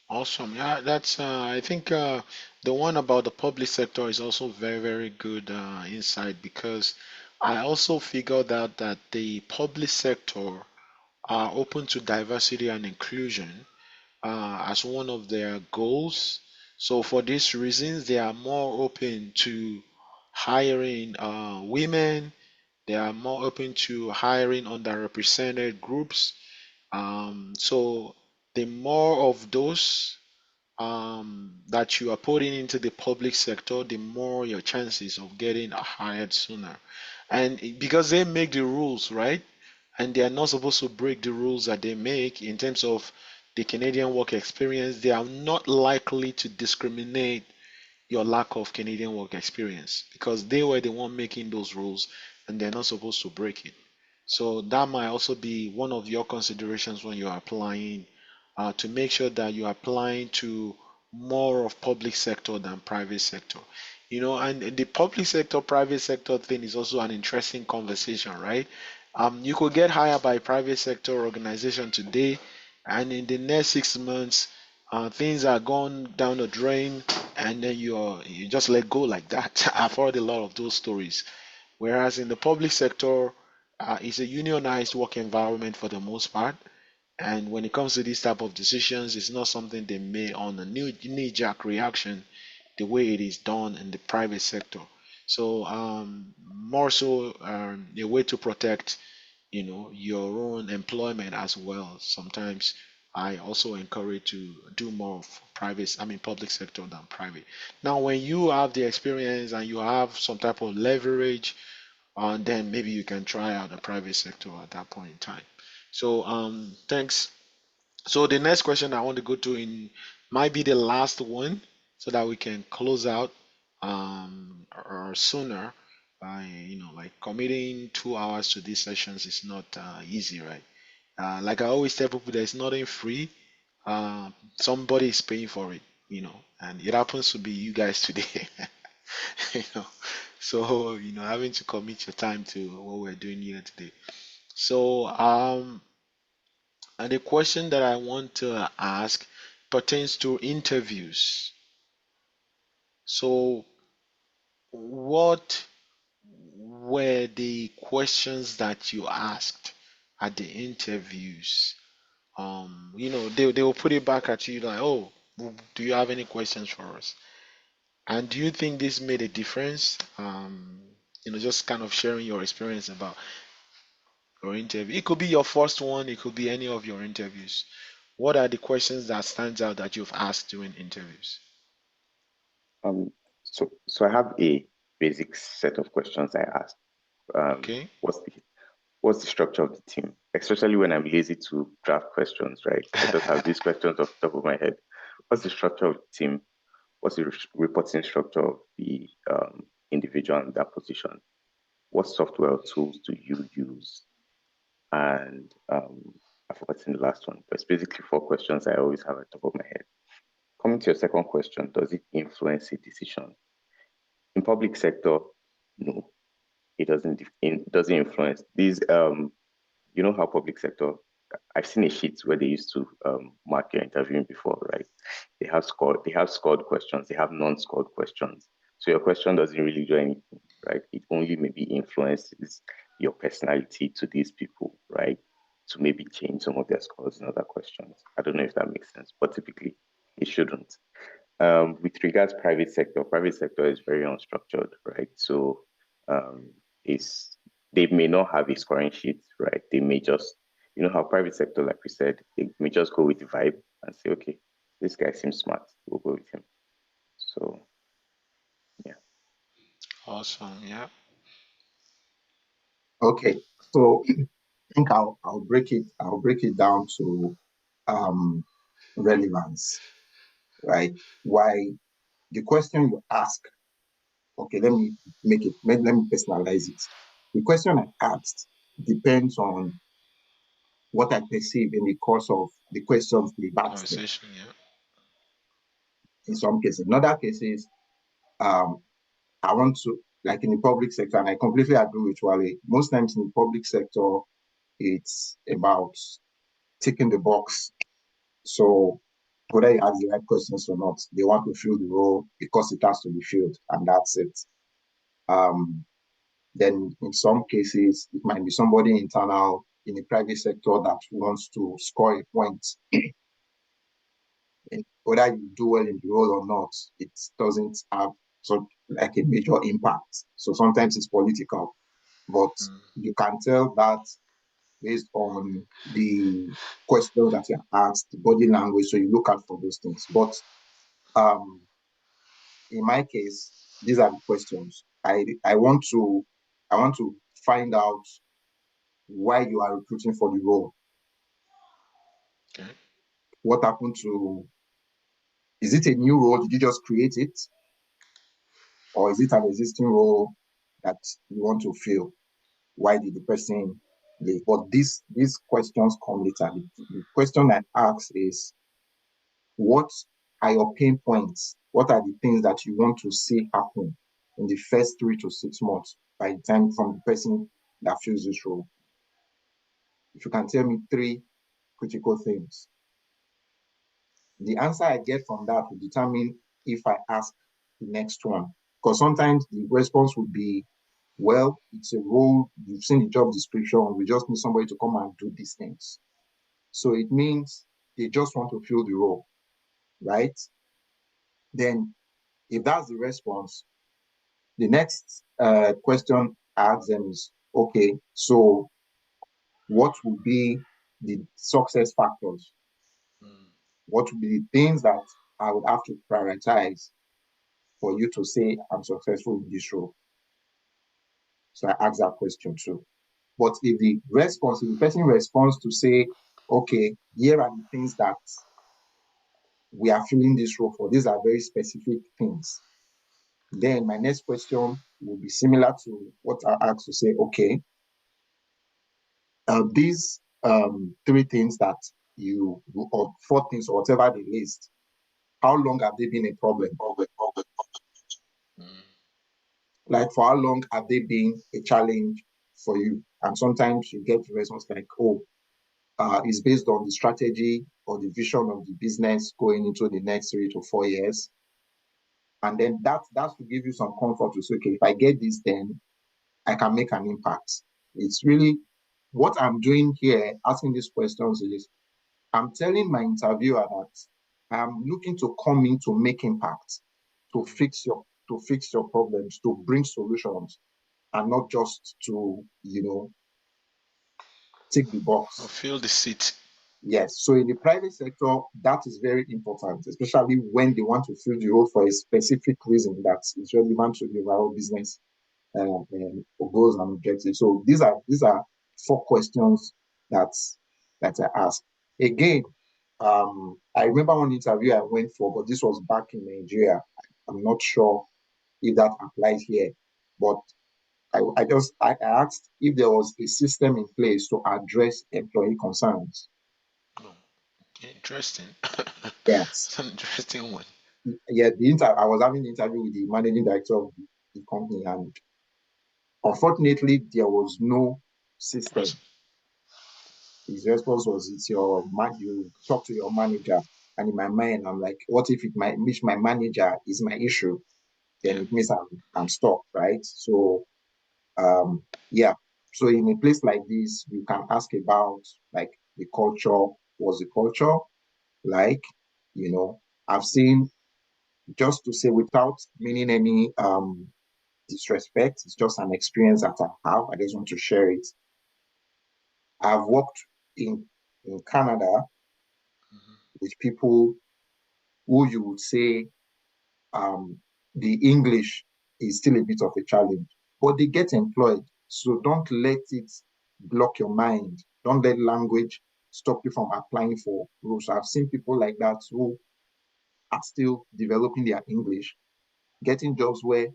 Awesome. Yeah, that's I think the one about the public sector is also very, very good insight because I also figured out that the public sector are open to diversity and inclusion as one of their goals. So for these reasons, they are more open to hiring women. They are more open to hiring underrepresented groups. So the more of those that you are putting into the public sector, the more your chances of getting hired sooner. And because they make the rules, right? And they are not supposed to break the rules that they make in terms of the Canadian work experience, they are not likely to discriminate your lack of Canadian work experience because they were the one making those rules and they're not supposed to break it. So that might also be one of your considerations when you're applying to make sure that you're applying to more of public sector than private sector. And the public sector, private sector thing is also an interesting conversation, right? You could get hired by a private sector organization today, and in the next 6 months, things are gone down the drain, and then you just let go like that. I've heard a lot of those stories. Whereas in the public sector, it's a unionized work environment for the most part. And when it comes to these type of decisions, it's not something they made on a knee-jerk reaction the way it is done in the private sector. So more so a way to protect your own employment as well. Sometimes I also encourage to do more of public sector than private. Now, when you have the experience and you have some type of leverage, then maybe you can try out the private sector at that point in time. So, thanks. So the next question I want to go to might be the last one, so that we can close out or sooner. By like committing 2 hours to these sessions is not easy, right? Like I always tell people, there's nothing free. Somebody is paying for it, and it happens to be you guys today. you know, so having to commit your time to what we're doing here today. So and the question that I want to ask pertains to interviews. So, what were the questions that you asked at the interviews? They will put it back at you like, oh, do you have any questions for us? And do you think this made a difference? Just kind of sharing your experience about your interview. It could be your first one, it could be any of your interviews. What are the questions that stands out that you've asked during interviews? So I have a basic set of questions I asked. Okay. What's the structure of the team? Especially when I'm lazy to draft questions, right? I just have these questions off the top of my head. What's the structure of the team? What's the reporting structure of the individual in that position? What software tools do you use? And I've forgotten the last one, but it's basically 4 questions I always have at the top of my head. Coming to your second question, does it influence a decision? In public sector, no, it doesn't. It doesn't influence these. How public sector. I've seen a sheet where they used to mark your interviewing before, right? They have scored questions. They have non-scored questions. So your question doesn't really do anything, right? It only maybe influences your personality to these people, right? To maybe change some of their scores in other questions. I don't know if that makes sense, but typically it shouldn't. With regards private sector is very unstructured, right? So they may not have a scoring sheet, right? They may just, how private sector, like we said, they may just go with the vibe and say, okay, this guy seems smart, we'll go with him. So yeah. Awesome. Yeah. Okay, so I think I'll break it down to relevance, right? Why the question you ask, okay, let me personalize it. The question I asked depends on what I perceive in the course of the questions we've asked me. Conversation. Yeah. In some cases, in other cases, I want to, like in the public sector, and I completely agree with Wale. Most times in the public sector, it's about ticking the box. So whether you ask the right questions or not, they want to fill the role because it has to be filled, and that's it. Then in some cases, it might be somebody internal in the private sector that wants to score a point. Whether you do well in the role or not, it doesn't have like a major impact. So sometimes it's political, but you can tell that based on the questions that you're asked, the body language. So you look out for those things. But in my case, these are the questions. I want to find out why you are recruiting for the role. Okay. What happened is it a new role? Did you just create it? Or is it an existing role that you want to fill? Why did the person leave? But these questions come later. The question I ask is, what are your pain points? What are the things that you want to see happen in the first 3 to 6 months by the time from the person that fills this role? If you can tell me 3 critical things, the answer I get from that will determine if I ask the next one. Because sometimes the response would be, well, it's a role, you've seen the job description, we just need somebody to come and do these things. So it means they just want to fill the role, right? Then if that's the response, the next question I ask them is, okay, so what would be the success factors? What would be the things that I would have to prioritize for you to say I'm successful in this role? So I asked that question too. But if the person responds to say, okay, here are the things that we are filling this role for, these are very specific things, then my next question will be similar to what I asked to say, okay, these three things that or four things or whatever they list, how long have they been a problem? Like, for how long have they been a challenge for you? And sometimes you get the response like, oh, it's based on the strategy or the vision of the business going into the next 3 to 4 years. And then that's to give you some comfort to say, okay, if I get this, then I can make an impact. It's really what I'm doing here, asking these questions is I'm telling my interviewer that I'm looking to come in to make impact, to fix your problems, to bring solutions, and not just to, tick the box. Fill the seat. Yes. So in the private sector, that is very important, especially when they want to fill the role for a specific reason that is relevant to the overall business goals and objectives. So these are 4 questions that I asked. Again, I remember one interview I went for, but this was back in Nigeria. I'm not sure if that applies here, but I asked if there was a system in place to address employee concerns. Oh, interesting. Yes. It's an interesting one. Yeah, I was having the interview with the managing director of the company, and unfortunately, there was no system. His response was, "It's your man. You talk to your manager." And in my mind, I'm like, "What if my manager is my issue? Then it means I'm stuck, right?" So, yeah. So in a place like this, you can ask about like the culture. Was the culture like? I've seen, just to say without meaning any disrespect, it's just an experience that I have. I just want to share it. I've worked in Canada with people who you would say the English is still a bit of a challenge, but they get employed. So don't let it block your mind. Don't let language stop you from applying for roles. I've seen people like that who are still developing their English, getting jobs where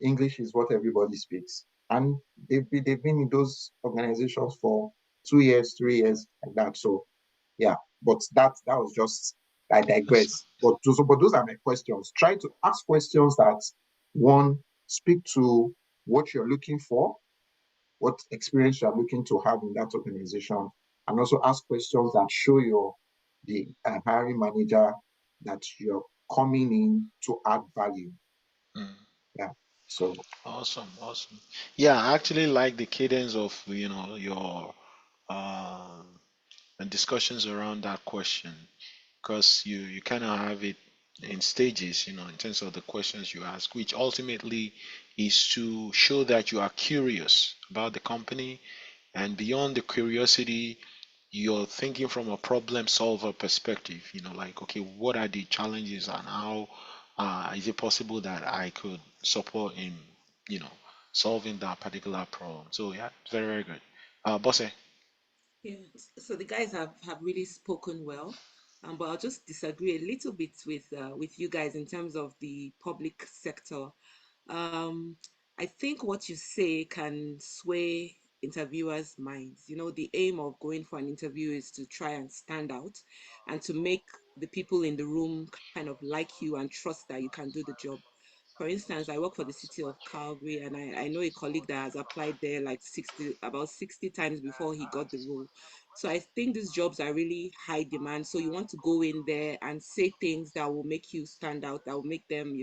English is what everybody speaks. And they've been in those organizations for 2 years, 3 years, like that. So yeah, but that was just, I digress. But those are my questions. Try to ask questions that, one, speak to what you're looking for, what experience you're looking to have in that organization, and also ask questions that show the hiring manager that you're coming in to add value. Yeah. So Awesome. Yeah, I actually like the cadence of your discussions around that question, because you kind of have it in stages, in terms of the questions you ask, which ultimately is to show that you are curious about the company, and beyond the curiosity, you're thinking from a problem solver perspective, like, okay, what are the challenges, and how is it possible that I could support in, you know, solving that particular problem. So yeah, very, very good. Bosse. Yeah, so the guys have really spoken well, but I'll just disagree a little bit with you guys in terms of the public sector. Um, I think what you say can sway interviewers' minds. The aim of going for an interview is to try and stand out and to make the people in the room kind of like you and trust that you can do the job. For instance, I work for the city of Calgary, and I know a colleague that has applied there like about 60 times before he got the role. So I think these jobs are really high demand. So you want to go in there and say things that will make you stand out, that will make them,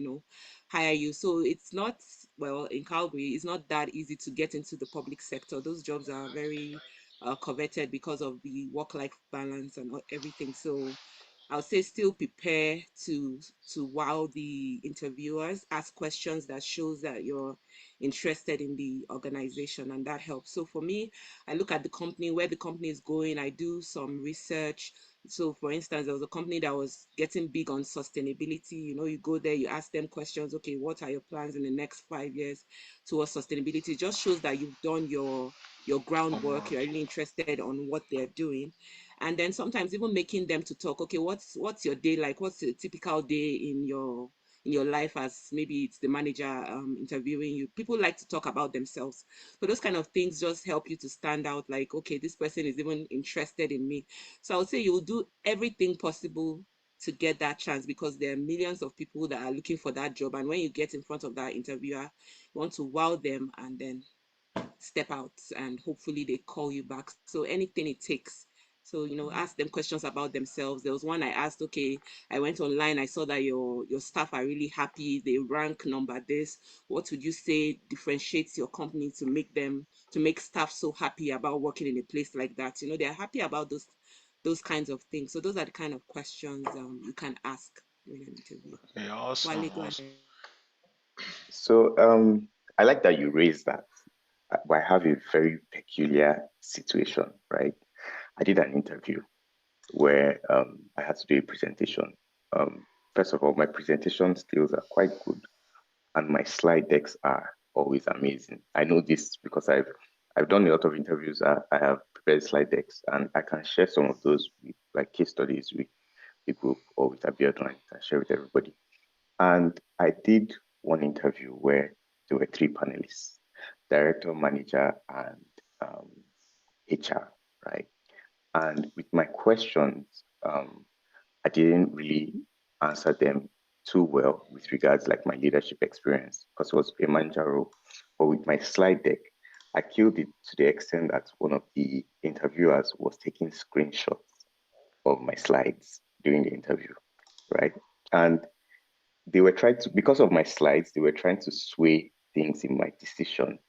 hire you. So it's not, well, in Calgary, it's not that easy to get into the public sector. Those jobs are very coveted because of the work-life balance and everything. So I'll say still prepare to wow the interviewers, ask questions that shows that you're interested in the organization, and that helps. So for me, I look at the company, where the company is going, I do some research. So for instance, there was a company that was getting big on sustainability. You know, you go there, you ask them questions, okay, what are your plans in the next 5 years towards sustainability? It just shows that you've done your groundwork, you're really interested on what they're doing. And then sometimes even making them to talk, okay, what's your day like? What's a typical day in your life, as maybe it's the manager interviewing you. People like to talk about themselves. So those kind of things just help you to stand out, like, okay, this person is even interested in me. So I would say you will do everything possible to get that chance, because there are millions of people that are looking for that job. And when you get in front of that interviewer, you want to wow them and then step out, and hopefully they call you back. So anything it takes. So, ask them questions about themselves. There was one I asked, okay, I went online, I saw that your staff are really happy, they rank number this. What would you say differentiates your company to make staff so happy about working in a place like that? They're happy about those kinds of things. So those are the kind of questions you can ask during an interview. Okay, awesome, Wale, go awesome. ahead. So I like that you raised that. I have a very peculiar situation, right? I did an interview where I had to do a presentation. First of all, my presentation skills are quite good, and my slide decks are always amazing. I know this because I've done a lot of interviews. I have prepared slide decks, and I can share some of those with, like, case studies with the group or with Abiodun. I can share with everybody. And I did one interview where there were three panelists: director, manager, and HR, right? And with my questions, I didn't really answer them too well with regards like my leadership experience, because it was a manager role. But with my slide deck, I killed it to the extent that one of the interviewers was taking screenshots of my slides during the interview, right? And they were trying to, because of my slides, they were trying to sway things in my decision,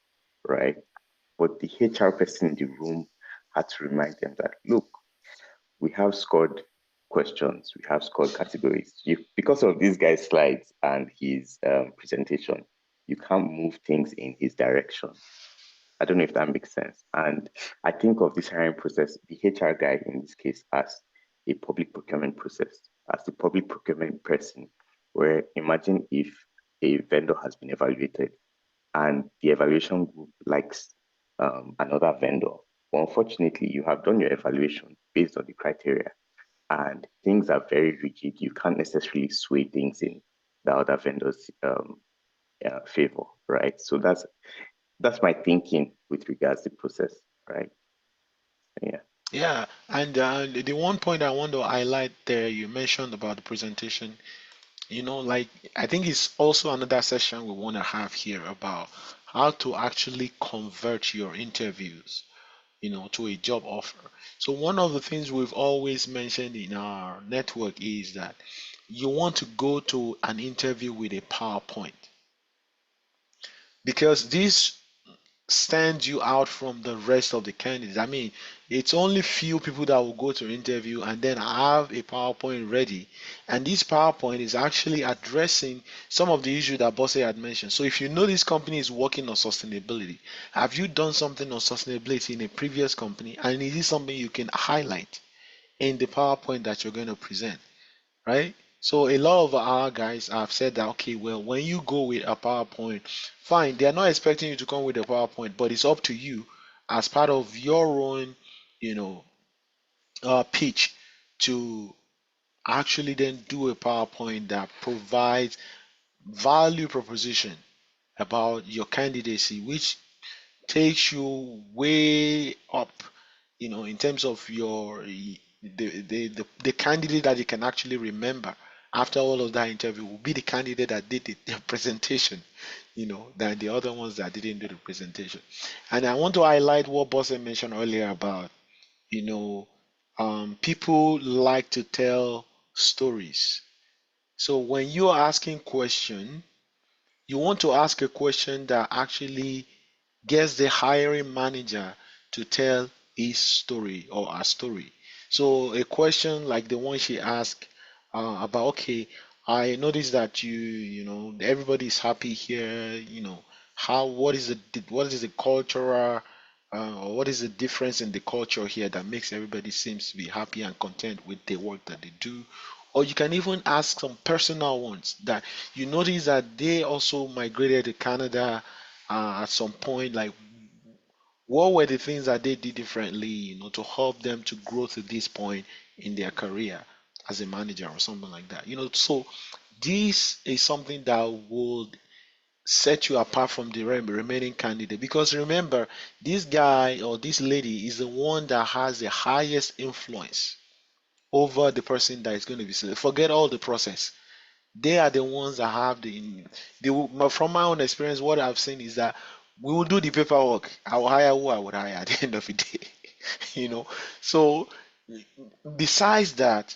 right? But the HR person in the room had to remind them that, look, we have scored questions, we have scored categories. Because of this guy's slides and his presentation, you can't move things in his direction. I don't know if that makes sense. And I think of this hiring process, the HR guy in this case, as a public procurement process, as the public procurement person, where imagine if a vendor has been evaluated and the evaluation group likes another vendor. But unfortunately, you have done your evaluation based on the criteria, and things are very rigid. You can't necessarily sway things in the other vendor's favor, right? So that's my thinking with regards to process, right? Yeah. Yeah, and the one point I want to highlight there, you mentioned about the presentation. Like, I think it's also another session we want to have here about how to actually convert your interviews, to a job offer. So one of the things we've always mentioned in our network is that you want to go to an interview with a PowerPoint, because this stands you out from the rest of the candidates. I mean, it's only few people that will go to an interview and then have a PowerPoint ready. And this PowerPoint is actually addressing some of the issues that Bosse had mentioned. So if you know this company is working on sustainability, have you done something on sustainability in a previous company? And is it something you can highlight in the PowerPoint that you're going to present? Right? So a lot of our guys have said that, okay, well, when you go with a PowerPoint, fine, they are not expecting you to come with a PowerPoint, but it's up to you as part of your own, you know, pitch to actually then do a PowerPoint that provides value proposition about your candidacy, which takes you way up, in terms of the candidate that you can actually remember after all of that interview will be the candidate that did the presentation, than the other ones that didn't do the presentation. And I want to highlight what Bosse mentioned earlier about, you know, people like to tell stories. So when you're asking question, you want to ask a question that actually gets the hiring manager to tell his story or her story. So a question like the one she asked about, okay, I noticed that you know everybody's happy here. How what is the cultural or what is the difference in the culture here that makes everybody seems to be happy and content with the work that they do? Or you can even ask some personal ones that you notice that they also migrated to Canada at some point. Like, what were the things that they did differently, to help them to grow to this point in their career as a manager or something like that? So this is something that would set you apart from the remaining candidate, because remember, this guy or this lady is the one that has the highest influence over the person that is going to be selected. Forget all the process. They are the ones that have from my own experience, what I've seen is that we will do the paperwork. I will hire who I would hire at the end of the day. you know so besides that,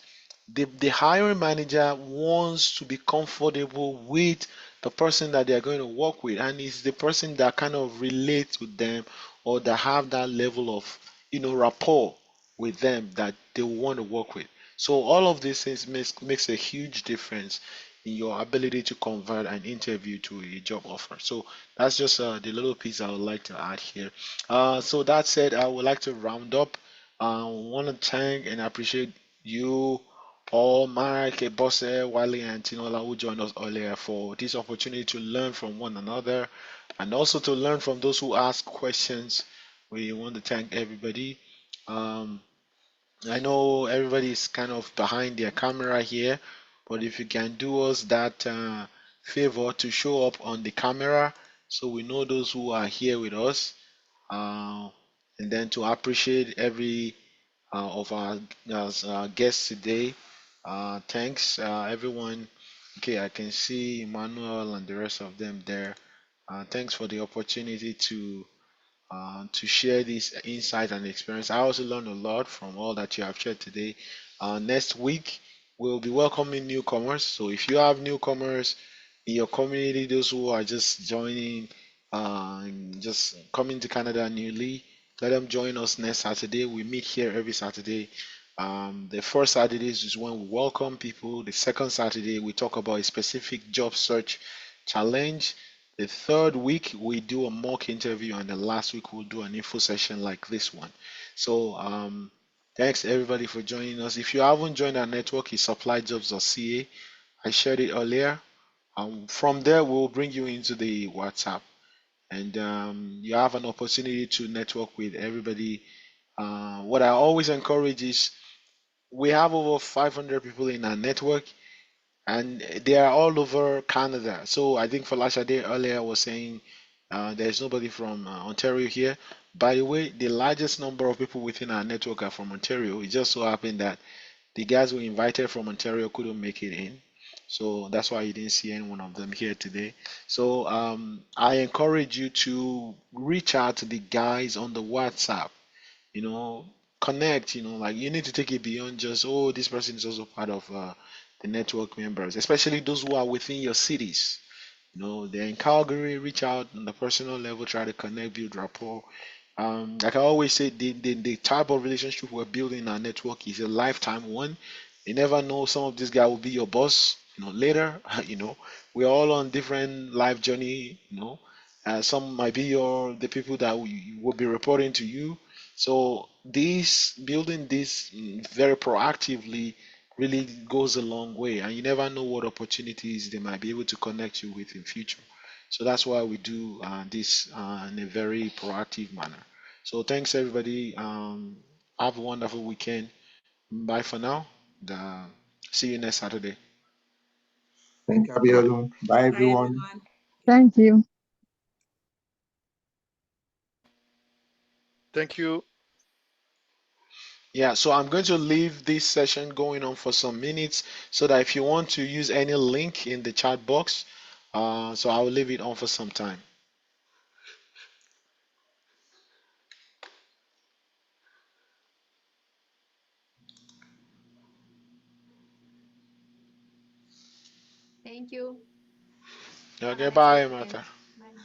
the hiring manager wants to be comfortable with the person that they are going to work with, and it's the person that kind of relates with them, or that have that level of rapport with them that they want to work with. So all of these things makes a huge difference in your ability to convert an interview to a job offer. So that's just the little piece I would like to add here. So that said, I would like to round up. I want to thank and appreciate you, Paul, Mark, Ebose, Wale, and Tinola, who joined us earlier, for this opportunity to learn from one another and also to learn from those who ask questions. We want to thank everybody. Um, I know everybody is kind of behind their camera here, but if you can do us that favor to show up on the camera so we know those who are here with us, uh, and then to appreciate every of our guests today. Thanks, everyone. Okay, I can see Emmanuel and the rest of them there. Thanks for the opportunity to share this insight and experience. I also learned a lot from all that you have shared today. Next week, we'll be welcoming newcomers. So if you have newcomers in your community, those who are just joining, and just coming to Canada newly, let them join us next Saturday. We meet here every Saturday. The first Saturdays is when we welcome people. The second Saturday, we talk about a specific job search challenge. The third week, we do a mock interview, and the last week, we'll do an info session like this one. So, thanks everybody for joining us. If you haven't joined our network, it's supplyjobs.ca. I shared it earlier. From there, we'll bring you into the WhatsApp, and you have an opportunity to network with everybody. What I always encourage is we have over 500 people in our network, and they are all over Canada. So I think Falashade earlier was saying there's nobody from Ontario here. By the way, the largest number of people within our network are from Ontario. It just so happened that the guys we invited from Ontario couldn't make it in. So that's why you didn't see any one of them here today. So I encourage you to reach out to the guys on the WhatsApp, you know connect, like you need to take it beyond just, oh, this person is also part of the network members, especially those who are within your cities. They're in Calgary, reach out on the personal level, try to connect, build rapport. Like I always say, the type of relationship we're building in our network is a lifetime one. You never know, some of this guy will be your boss, later. We're all on different life journey. Some might be the people that will be reporting to you. So this building this very proactively really goes a long way, and you never know what opportunities they might be able to connect you with in future. So that's why we do this in a very proactive manner. So thanks everybody. Have a wonderful weekend. Bye for now. And, see you next Saturday. Thank you, Bye bye. Abiodun. Bye, Bye, everyone. everyone. Thank you. Thank you. Yeah, so I'm going to leave this session going on for some minutes so that if you want to use any link in the chat box, so I will leave it on for some time. Thank you. Have a Okay, nice bye, weekend. Martha. Bye.